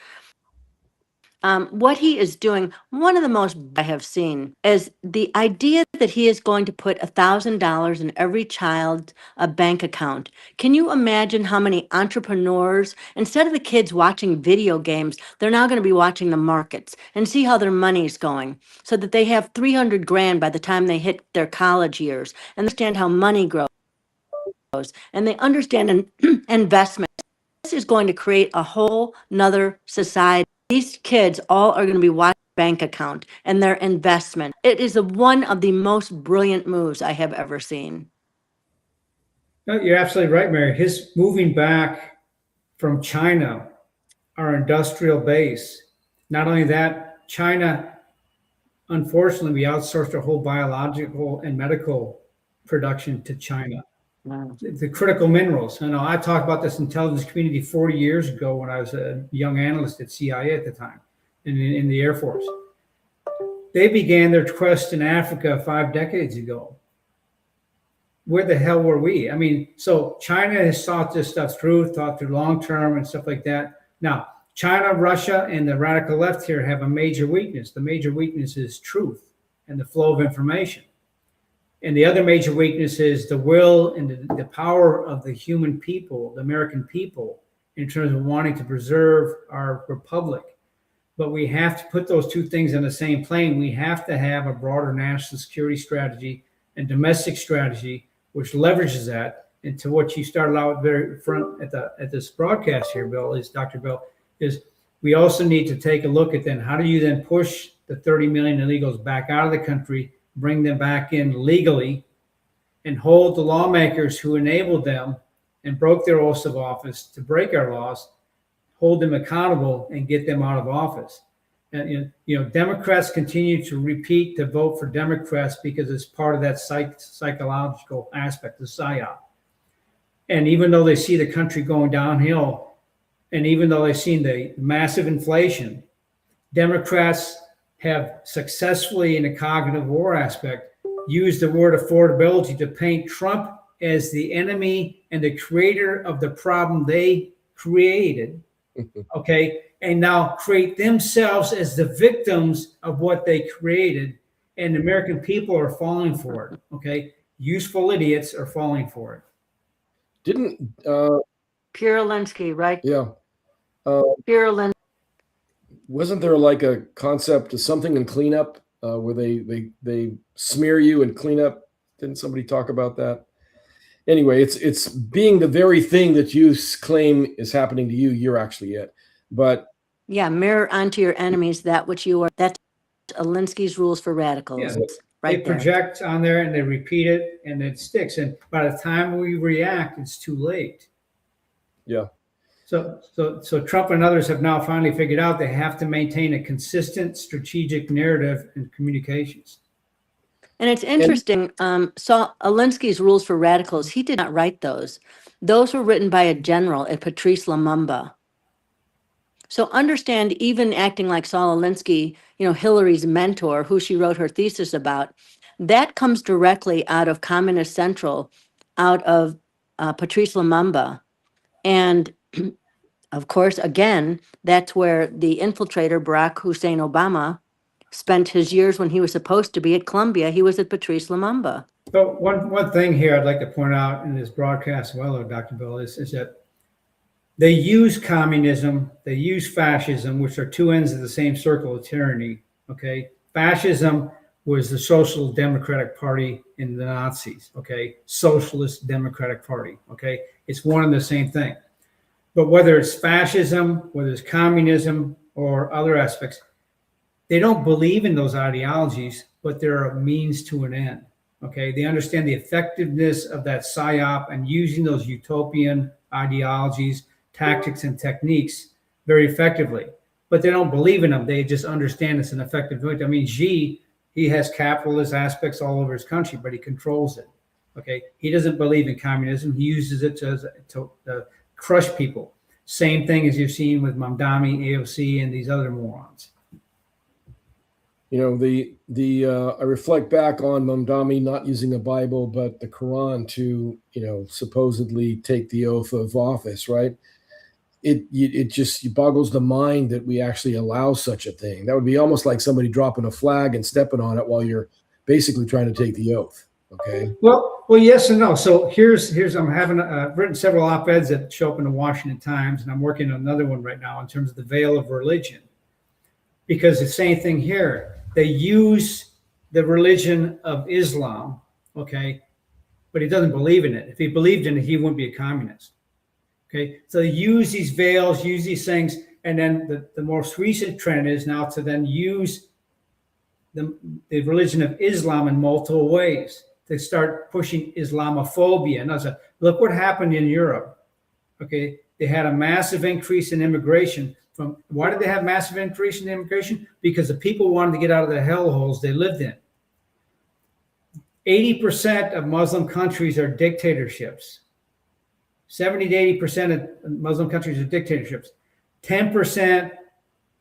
What he is doing, one of the most I have seen, is the idea that he is going to put $1,000 in every child's bank account. Can you imagine how many entrepreneurs, instead of the kids watching video games, they're now going to be watching the markets and see how their money's going, so that they have 300 grand by the time they hit their college years and understand how money grows, and they understand investment. This is going to create a whole nother society. These kids all are going to be watching their bank account and their investment. It is one of the most brilliant moves I have ever seen. No, you're absolutely right, Mary. His moving back from China, our industrial base. Not only that, China, unfortunately, we outsourced our whole biological and medical production to China. Wow. The critical minerals. I talked about this intelligence community 40 years ago when I was a young analyst at CIA at the time in the Air Force. They began their quest in Africa 5 decades ago. Where the hell were we? I mean, so China has thought this stuff through, thought through long term and stuff like that. Now, China, Russia, and the radical left here have a major weakness. The major weakness is truth and the flow of information. And the other major weakness is the will and the power of the human people, the American people, in terms of wanting to preserve our republic. But we have to put those two things on the same plane. We have to have a broader national security strategy and domestic strategy, which leverages that. And to what you started out very front at this broadcast here, Bill, is Dr. Bill, is we also need to take a look at then how do you then push the 30 million illegals back out of the country, bring them back in legally, and hold the lawmakers who enabled them and broke their oaths of office to break our laws, hold them accountable and get them out of office. And Democrats continue to repeat to vote for Democrats because it's part of that psychological aspect of PsyOps. And even though they see the country going downhill, and even though they've seen the massive inflation, Democrats have successfully, in a cognitive war aspect, used the word affordability to paint Trump as the enemy and the creator of the problem they created, okay, and now create themselves as the victims of what they created, and the American people are falling for it, okay? Useful idiots are falling for it. Didn't Pure Alinsky, right? yeah. Pure Alinsky. Wasn't there like a concept of something in cleanup where they smear you and clean up? Didn't somebody talk about that? Anyway, it's being the very thing that you claim is happening to you. You're actually it. But Yeah, mirror onto your enemies that which you are. That's Alinsky's rules for radicals. Yeah, right they there. project on there and they repeat it and it sticks. And by the time we react, it's too late. yeah. So Trump and others have now finally figured out they have to maintain a consistent strategic narrative in communications. And it's interesting. So Alinsky's rules for radicals, he did not write those. Those were written by a general at Patrice Lumumba. So understand, even acting like Saul Alinsky, Hillary's mentor, who she wrote her thesis about, that comes directly out of Communist Central, out of Patrice Lumumba. And of course, again, that's where the infiltrator, Barack Hussein Obama, spent his years when he was supposed to be at Columbia. He was at Patrice Lumumba. But one thing here I'd like to point out in this broadcast, Dr. Bill, is that they use communism, they use fascism, which are two ends of the same circle of tyranny, okay? Fascism was the Social Democratic Party in the Nazis, okay? Socialist Democratic Party, okay? It's one and the same thing. But whether it's fascism, whether it's communism or other aspects, they don't believe in those ideologies, but they're a means to an end, okay? They understand the effectiveness of that PsyOp and using those utopian ideologies, tactics, and techniques very effectively. But they don't believe in them. They just understand it's an effective way. I mean, Xi, he has capitalist aspects all over his country, but he controls it, okay? He doesn't believe in communism. He uses it to crush people. Same thing as you've seen with Mamdani, AOC, and these other morons. I reflect back on Mamdani not using a Bible, but the Quran to, supposedly take the oath of office, right? It just boggles the mind that we actually allow such a thing. That would be almost like somebody dropping a flag and stepping on it while you're basically trying to take the oath. Okay. Well, yes and no. So here's I'm having written several op-eds that show up in the Washington Times, and I'm working on another one right now in terms of the veil of religion, because the same thing here. They use the religion of Islam, okay, but he doesn't believe in it. If he believed in it, he wouldn't be a communist. Okay, so they use these veils, use these things, and then the most recent trend is now to then use the religion of Islam in multiple ways. They start pushing Islamophobia. And I said, look what happened in Europe. Okay, they had a massive increase in immigration. Why did they have massive increase in immigration? Because the people wanted to get out of the hellholes they lived in. 80% of Muslim countries are dictatorships. 70 to 80% of Muslim countries are dictatorships. 10%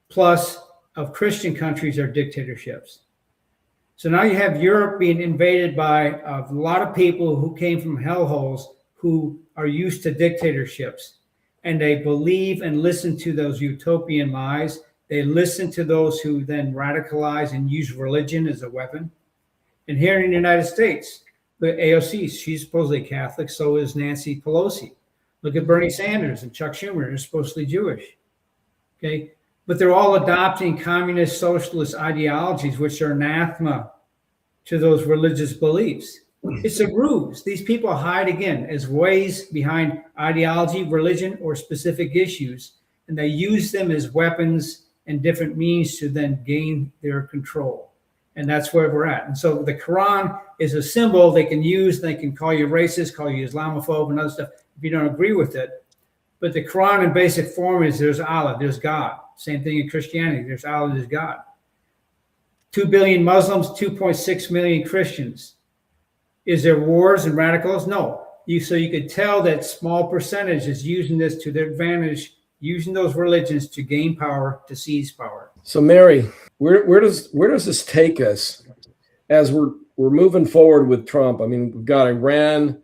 plus of Christian countries are dictatorships. So now you have Europe being invaded by a lot of people who came from hellholes who are used to dictatorships. And they believe and listen to those utopian lies. They listen to those who then radicalize and use religion as a weapon. And here in the United States, the AOC, she's supposedly Catholic, so is Nancy Pelosi. Look at Bernie Sanders and Chuck Schumer, they're supposedly Jewish. Okay, but they're all adopting communist socialist ideologies, which are anathema to those religious beliefs. It's a ruse. These people hide again as ways behind ideology, religion, or specific issues, and they use them as weapons and different means to then gain their control. And that's where we're at. And so the Quran is a symbol they can use. They can call you racist, call you Islamophobe, and other stuff if you don't agree with it. But the Quran in basic form is there's Allah, there's God. Same thing in Christianity. There's Allah, there's God. 2 billion Muslims, 2.6 million Christians. Is there wars and radicals? No. So you could tell that small percentage is using this to their advantage, using those religions to gain power, to seize power. So Mary, where does this take us as we're moving forward with Trump? I mean, we've got Iran,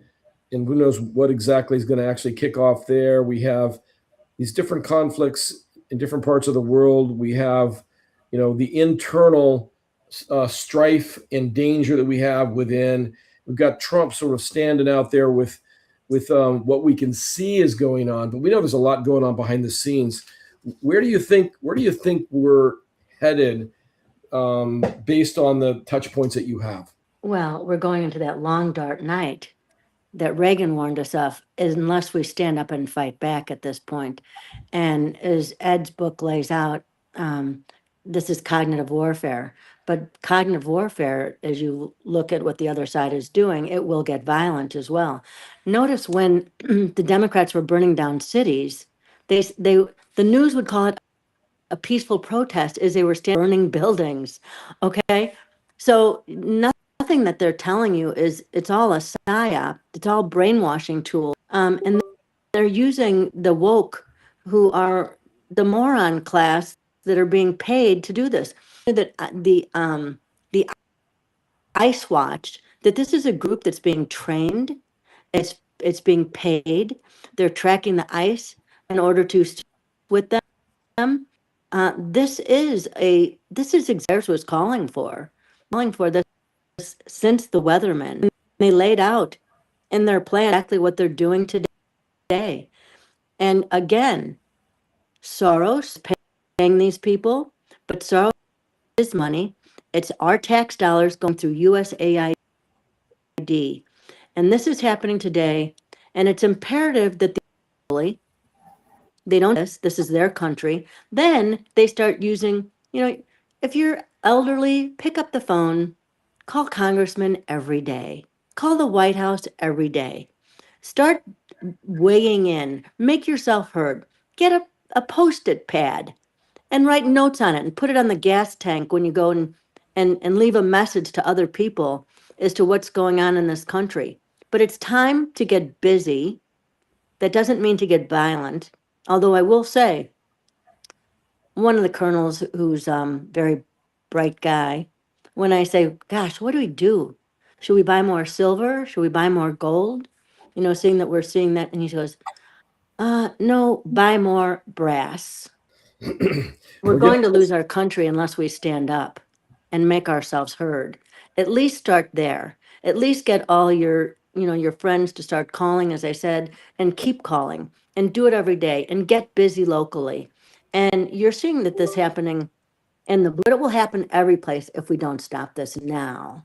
and who knows what exactly is going to actually kick off there. We have these different conflicts in different parts of the world. We have, the internal strife and danger that we have within. We've got Trump sort of standing out there with what we can see is going on, but we know there's a lot going on behind the scenes. Where do you think we're headed based on the touch points that you have? Well, we're going into that long dark night that Reagan warned us of, unless we stand up and fight back at this point. And as Ed's book lays out, this is cognitive warfare. But cognitive warfare, as you look at what the other side is doing, it will get violent as well. Notice when the Democrats were burning down cities, the news would call it a peaceful protest as they were burning buildings. Okay, so nothing that they're telling you is it's all a psyop. It's all brainwashing tool, and they're using the woke, who are the moron class that are being paid to do this. That the Ice Watch, that this is a group that's being trained, it's being paid. They're tracking the ice in order to with them. This is exactly what's calling for this since the weathermen. They laid out in their plan exactly what they're doing today. And again, Soros paying these people, but Soros is money. It's our tax dollars going through USAID. And this is happening today. And it's imperative that they don't this is their country. Then they start using, if you're elderly, pick up the phone, call congressman every day, call the White House every day. Start weighing in, make yourself heard, get a Post-it pad and write notes on it and put it on the gas tank when you go and leave a message to other people as to what's going on in this country. But it's time to get busy. That doesn't mean to get violent. Although I will say, one of the colonels who's very bright guy, when I say, gosh, what do we do? Should we buy more silver? Should we buy more gold? You know, seeing that we're seeing that. And he goes, no, buy more brass. We're going to lose our country unless we stand up and make ourselves heard. At least start there. At least get all your, you know, your friends to start calling, as I said, and keep calling and do it every day and get busy locally. And you're seeing that this happening but it will happen every place if we don't stop this now.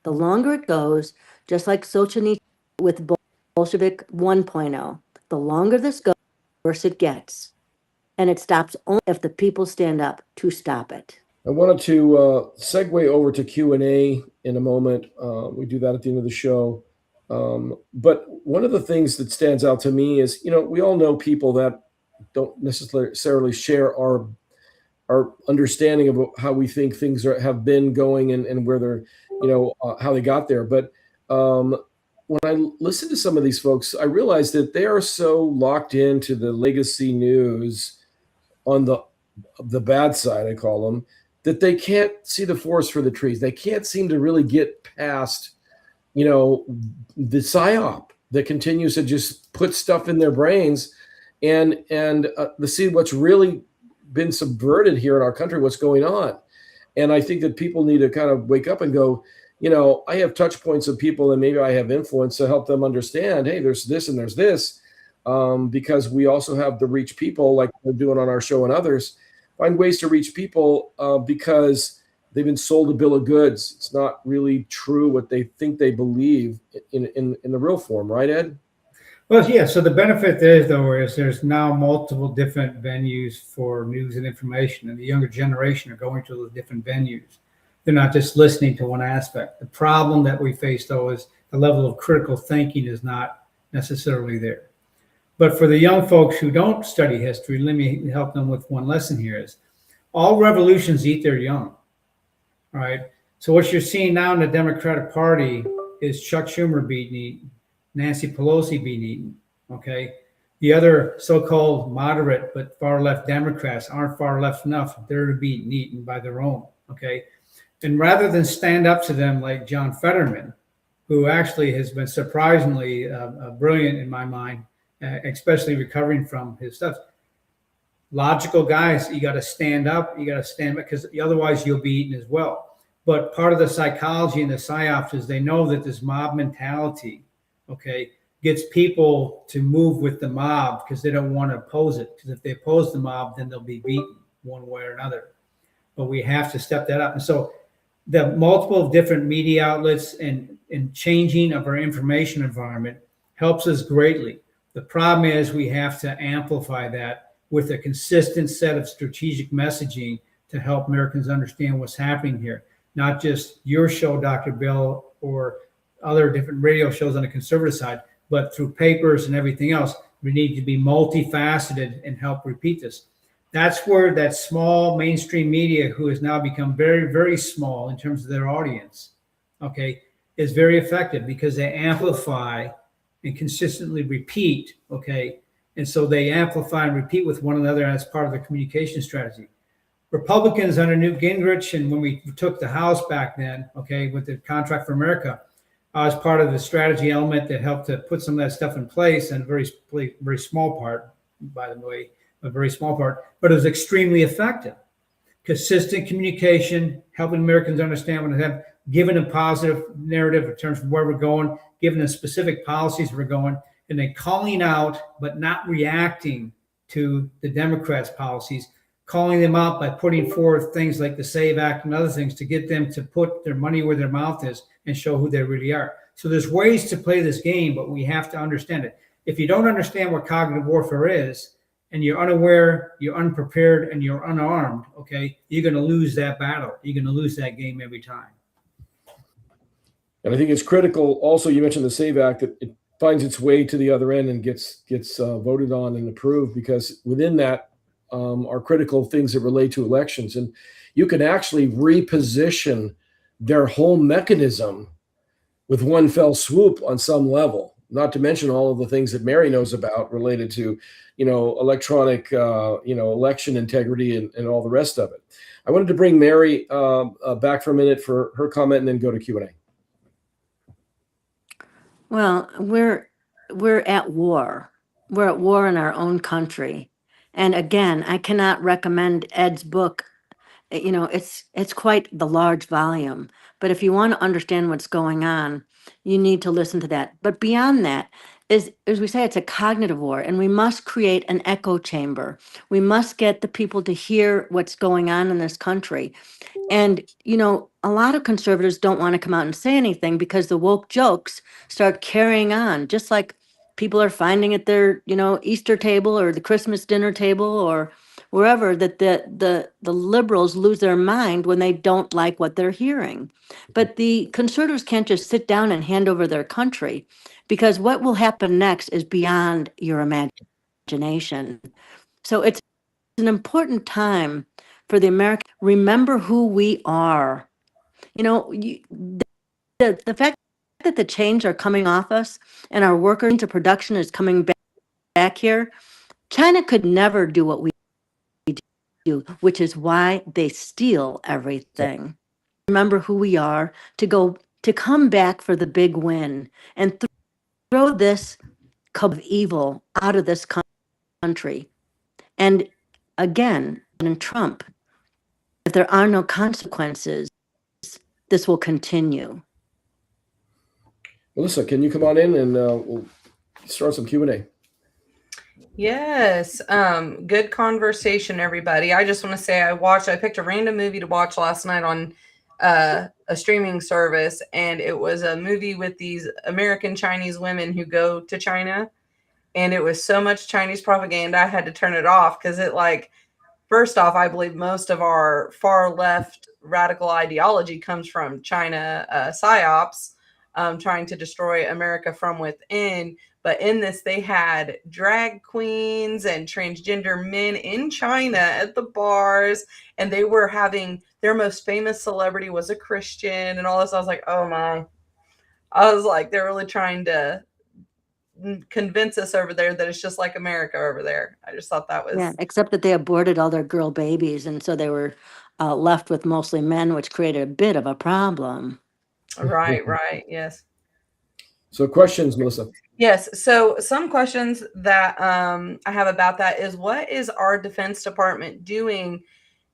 The longer it goes, just like Solzhenitsyn with Bolshevik 1.0, the longer this goes, the worse it gets. And it stops only if the people stand up to stop it. I wanted to segue over to Q&A in a moment. We do that at the end of the show. But one of the things that stands out to me is, you know, we all know people that don't necessarily share our understanding of how we think things have been going and where they're, you know, how they got there. But when I listen to some of these folks, I realize that they are so locked into the legacy news on the bad side, I call them, that they can't see the forest for the trees. They can't seem to really get past, you know, the PsyOp that continues to just put stuff in their brains and to see what's really been subverted here in our country, what's going on. And I think that people need to kind of wake up and go, you know, I have touch points of people and maybe I have influence to help them understand, hey, there's this and there's this, because we also have to reach people like we're doing on our show and others, find ways to reach people because they've been sold a bill of goods. It's not really true what they think they believe in the real form, right, Ed? Well, yeah. So the benefit there is, though, is there's now multiple different venues for news and information, and the younger generation are going to those different venues. They're not just listening to one aspect. The problem that we face, though, is the level of critical thinking is not necessarily there. But for the young folks who don't study history, let me help them with one lesson here is all revolutions eat their young. All right. So what you're seeing now in the Democratic Party is Chuck Schumer being eaten, Nancy Pelosi being eaten. Okay. The other so-called moderate but far left Democrats aren't far left enough. They're being eaten by their own. Okay. And rather than stand up to them like John Fetterman, who actually has been surprisingly brilliant in my mind, especially recovering from his stuff. Logical guys, you got to stand up. You got to stand up because otherwise you'll be eaten as well. But part of the psychology and the PsyOps is they know that this mob mentality, okay, gets people to move with the mob because they don't want to oppose it. Because if they oppose the mob, then they'll be beaten one way or another. But we have to step that up. And so the multiple different media outlets and changing of our information environment helps us greatly. The problem is we have to amplify that with a consistent set of strategic messaging to help Americans understand what's happening here. Not just your show, Dr. Bill, or other different radio shows on the conservative side, but through papers and everything else. We need to be multifaceted and help repeat this. That's where that small mainstream media, who has now become very, very small in terms of their audience, okay, is very effective because they amplify and consistently repeat, okay? And so they amplify and repeat with one another as part of the communication strategy. Republicans under Newt Gingrich, and when we took the House back then, okay, with the Contract for America, I was part of the strategy element that helped to put some of that stuff in place, and a very small part, by the way, a very small part, but it was extremely effective. Consistent communication, helping Americans understand what they have, giving a positive narrative in terms of where we're going, giving them specific policies we're going, and then calling out, but not reacting to the Democrats' policies, calling them out by putting forth things like the SAVE Act and other things to get them to put their money where their mouth is and show who they really are. So there's ways to play this game, but we have to understand it. If you don't understand what cognitive warfare is, and you're unaware, you're unprepared, and you're unarmed, okay, you're going to lose that battle. You're going to lose that game every time. And I think it's critical. Also, you mentioned the SAVE Act, that it finds its way to the other end and gets voted on and approved, because within that are critical things that relate to elections. And you can actually reposition their whole mechanism with one fell swoop on some level. not to mention all of the things that Mary knows about related to, electronic, election integrity and all the rest of it. I wanted to bring Mary back for a minute for her comment and then go to Q&A. Well, we're at war. We're at war in our own country. And again, I cannot recommend Ed's book. It's quite the large volume. But if you want to understand what's going on, you need to listen to that. But beyond that, is as we say, it's a cognitive war, and we must create an echo chamber. We must get the people to hear what's going on in this country. And, a lot of conservatives don't want to come out and say anything because the woke jokes start carrying on, just like people are finding at their, Easter table or the Christmas dinner table or wherever, that the liberals lose their mind when they don't like what they're hearing. But the conservatives can't just sit down and hand over their country, because what will happen next is beyond your imagination. So it's an important time for the American. Remember who we are. The fact that the chains are coming off us and our worker into production is coming back here. China could never do what we do, which is why they steal everything. Remember who we are, to come back for the big win and throw this cub of evil out of this country. And again, in Trump, if there are no consequences, this will continue. Melissa, can you come on in and we'll start some Q&A? Yes. Good conversation, everybody. I just want to say I picked a random movie to watch last night on a streaming service, and it was a movie with these American Chinese women who go to China, and it was so much Chinese propaganda I had to turn it off because first off, I believe most of our far left radical ideology comes from China, PsyOps, trying to destroy America from within. But in this, they had drag queens and transgender men in China at the bars, and they were having their most famous celebrity was a Christian and all this. I was like, oh my. I was like, they're really trying to convince us over there that it's just like America over there. I just thought that was. Yeah, except that they aborted all their girl babies, and so they were left with mostly men, which created a bit of a problem. Right. Yes. So questions, Melissa? Yes. So some questions that I have about that is, what is our Defense Department doing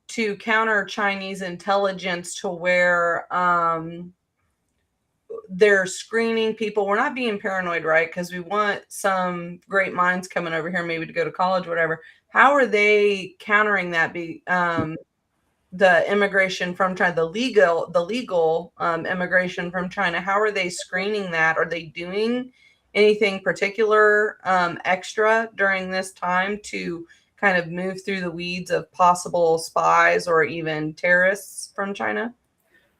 to counter Chinese intelligence to where they're screening people? We're not being paranoid, right? Because we want some great minds coming over here maybe to go to college, whatever. How are they countering that? The immigration from China, the legal immigration from China, how are they screening that? Are they doing anything particular extra during this time to kind of move through the weeds of possible spies or even terrorists from China?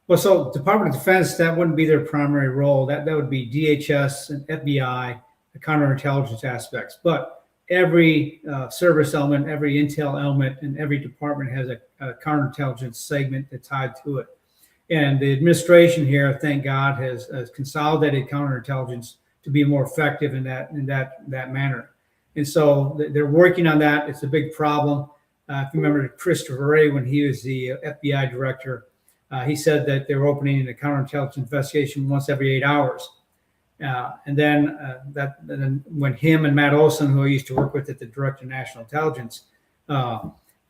Well, so Department of Defense, that wouldn't be their primary role. That would be DHS and FBI, the counterintelligence aspects. But every service element, every intel element, and every department has a counterintelligence segment that's tied to it. And the administration here, thank God, has consolidated counterintelligence to be more effective in that manner. And so they're working on that. It's a big problem. If you remember Christopher Wray, when he was the FBI director, he said that they were opening a counterintelligence investigation once every 8 hours. And then when him and Matt Olson, who I used to work with at the Director of National Intelligence,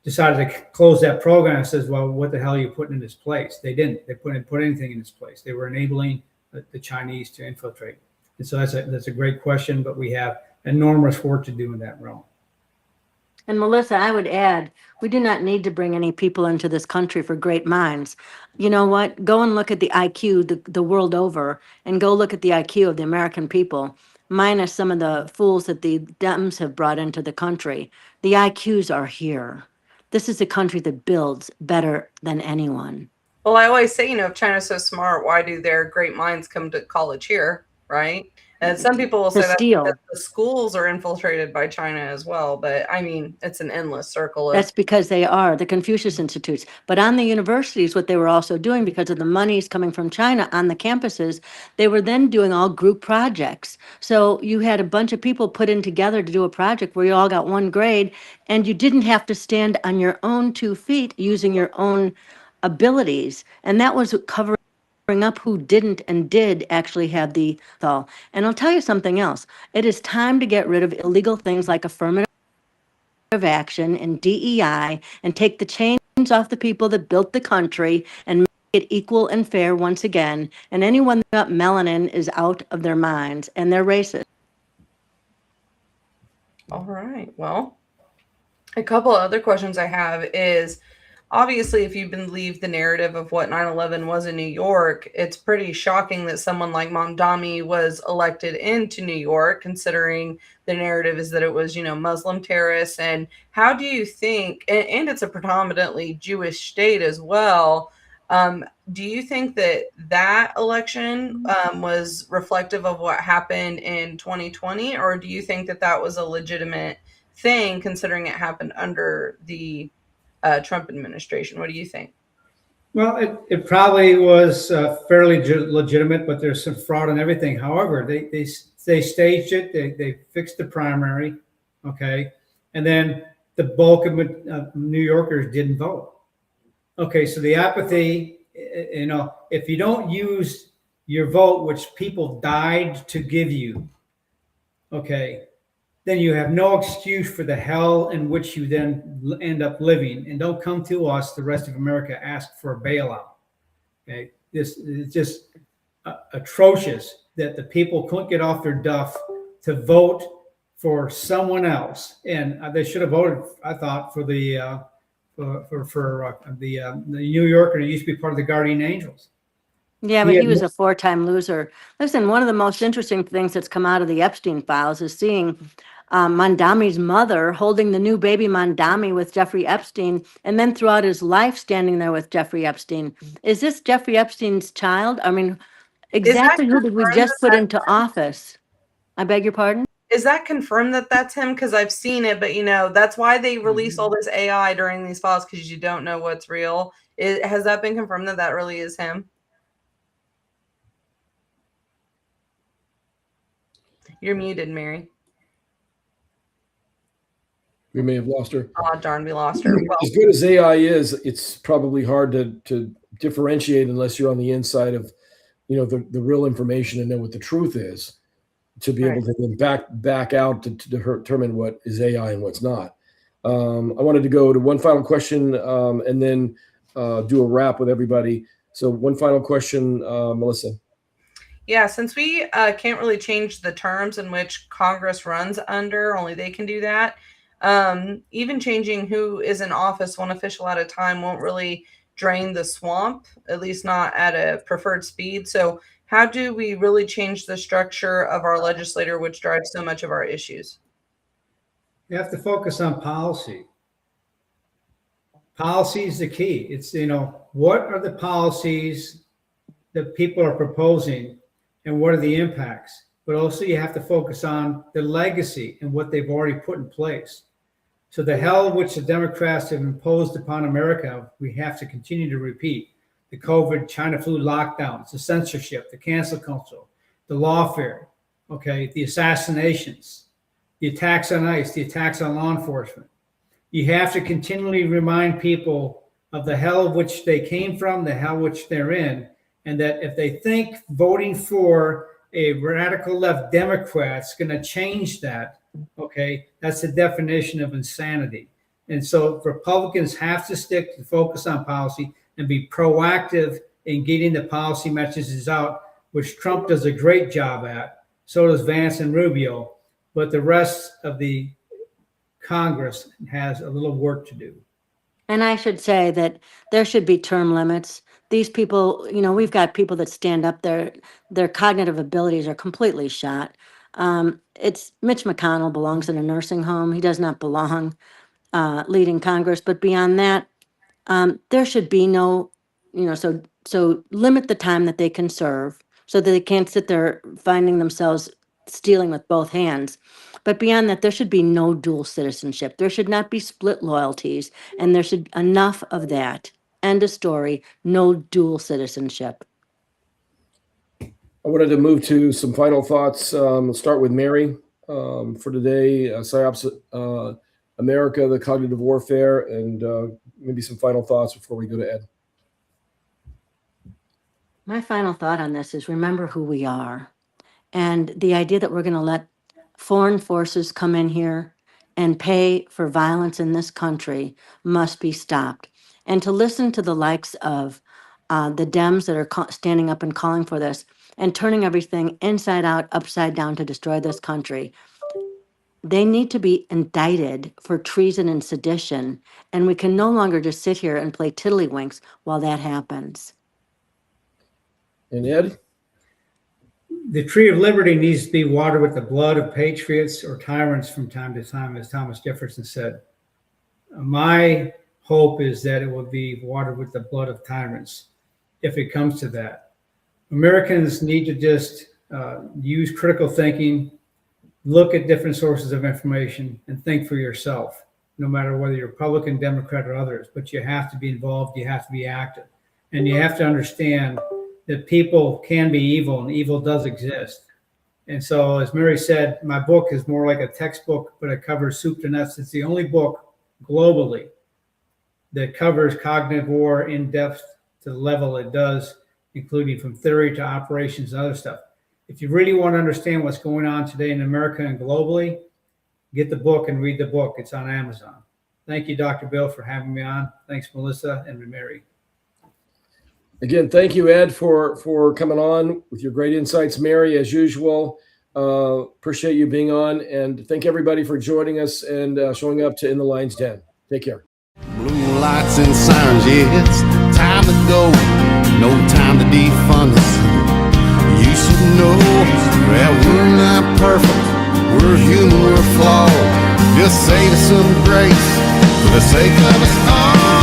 decided to close that program, and says, well, what the hell are you putting in its place? They didn't. They put anything in its place. They were enabling the Chinese to infiltrate. And so that's a great question, but we have enormous work to do in that realm. And Melissa, I would add, we do not need to bring any people into this country for great minds. You know what? Go and look at the IQ the world over, and go look at the IQ of the American people, minus some of the fools that the Dems have brought into the country. The IQs are here. This is a country that builds better than anyone. Well, I always say, if China's so smart, why do their great minds come to college here, right? And some people will To say that steal. because the schools are infiltrated by China as well. But I mean, it's an endless circle of. That's because they are the Confucius Institutes. But on the universities, what they were also doing, because of the monies coming from China on the campuses, they were then doing all group projects. So you had a bunch of people put in together to do a project where you all got one grade, and you didn't have to stand on your own 2 feet using your own abilities. And that was covering up who didn't and did actually have the thought. And I'll tell you something else. It is time to get rid of illegal things like affirmative action and DEI and take the chains off the people that built the country and make it equal and fair once again. And anyone that got melanin is out of their minds and they're racist. All right. Well, a couple of other questions I have is, obviously, if you believe the narrative of what 9/11 was in New York, it's pretty shocking that someone like Mamdani was elected into New York, considering the narrative is that it was, Muslim terrorists. And how do you think, and it's a predominantly Jewish state as well, do you think that that election was reflective of what happened in 2020, or do you think that that was a legitimate thing, considering it happened under the Trump administration? What do you think? Well, it probably was fairly legitimate, but there's some fraud and everything. However, they staged it. They fixed the primary, okay, and then the bulk of New Yorkers didn't vote. Okay, so the apathy, if you don't use your vote, which people died to give you, okay, then you have no excuse for the hell in which you then end up living. And don't come to us, the rest of America, ask for a bailout. Okay, this is just atrocious that the people couldn't get off their duff to vote for someone else, and they should have voted, I thought, for the New Yorker that used to be part of the Guardian Angels. Yeah, but he was a 4-time loser. Listen, one of the most interesting things that's come out of the Epstein files is seeing Mondami's mother holding the new baby Mondami with Jeffrey Epstein, and then throughout his life standing there with Jeffrey Epstein. Is this Jeffrey Epstein's child? I mean, exactly who did we just put into office? I beg your pardon? Is that confirmed that that's him? Because I've seen it, but that's why they release all this AI during these files, because you don't know what's real. Has that been confirmed that that really is him? You're muted, Mary. We may have lost her. Oh, darn, we lost her. Well, As good as AI is, it's probably hard to differentiate unless you're on the inside of, the real information and know what the truth is, to be able to then back out to determine what is AI and what's not. I wanted to go to one final question and then do a wrap with everybody. So one final question, Melissa. Yeah, since we can't really change the terms in which Congress runs under, only they can do that. Even changing who is in office, one official at a time, won't really drain the swamp, at least not at a preferred speed. So how do we really change the structure of our legislature, which drives so much of our issues? You have to focus on policy. Policy is the key. It's, what are the policies that people are proposing and what are the impacts? But also you have to focus on the legacy and what they've already put in place. So the hell which the Democrats have imposed upon America, we have to continue to repeat. The COVID, China flu lockdowns, the censorship, the cancel culture, the lawfare, okay, the assassinations, the attacks on ICE, the attacks on law enforcement. You have to continually remind people of the hell which they came from, the hell which they're in, and that if they think voting for a radical left Democrat's going to change that, okay, that's the definition of insanity. And so Republicans have to stick to focus on policy and be proactive in getting the policy messages out, which Trump does a great job at. So does Vance and Rubio. But the rest of the Congress has a little work to do. And I should say that there should be term limits. These people, we've got people that stand up there, their cognitive abilities are completely shot. It's Mitch McConnell belongs in a nursing home. He does not belong leading Congress. But beyond that, there should be no, so limit the time that they can serve so that they can't sit there finding themselves stealing with both hands. But beyond that, there should be no dual citizenship. There should not be split loyalties, and there should enough of that. End of story. No dual citizenship. I wanted to move to some final thoughts. We'll start with Mary for today. PsyOps America, the cognitive warfare, and maybe some final thoughts before we go to Ed. My final thought on this is remember who we are. And the idea that we're going to let foreign forces come in here and pay for violence in this country must be stopped. And to listen to the likes of the Dems that are standing up and calling for this and turning everything inside out, upside down to destroy this country. They need to be indicted for treason and sedition. And we can no longer just sit here and play tiddlywinks while that happens. And Ed? The tree of liberty needs to be watered with the blood of patriots or tyrants from time to time, as Thomas Jefferson said. My hope is that it will be watered with the blood of tyrants if it comes to that. Americans need to just use critical thinking, look at different sources of information, and think for yourself, no matter whether you're Republican, Democrat, or others. But you have to be involved, you have to be active, and you have to understand that people can be evil and evil does exist. And so, as Mary said, my book is more like a textbook, but it covers soup to nuts. It's the only book globally that covers cognitive war in depth to the level it does, including from theory to operations and other stuff. If you really want to understand what's going on today in America and globally, get the book and read the book. It's on Amazon. Thank you, Dr. Bill, for having me on. Thanks, Melissa and Mary. Again, thank you, Ed, for coming on with your great insights. Mary, as usual, appreciate you being on, and thank everybody for joining us and showing up to In the Lion's Den. Take care. Blue lights and sirens, yeah, it's time to go. No time to defund us. You should know that we're not perfect. We're human, we're flawed. Just say to some grace for the sake of us all.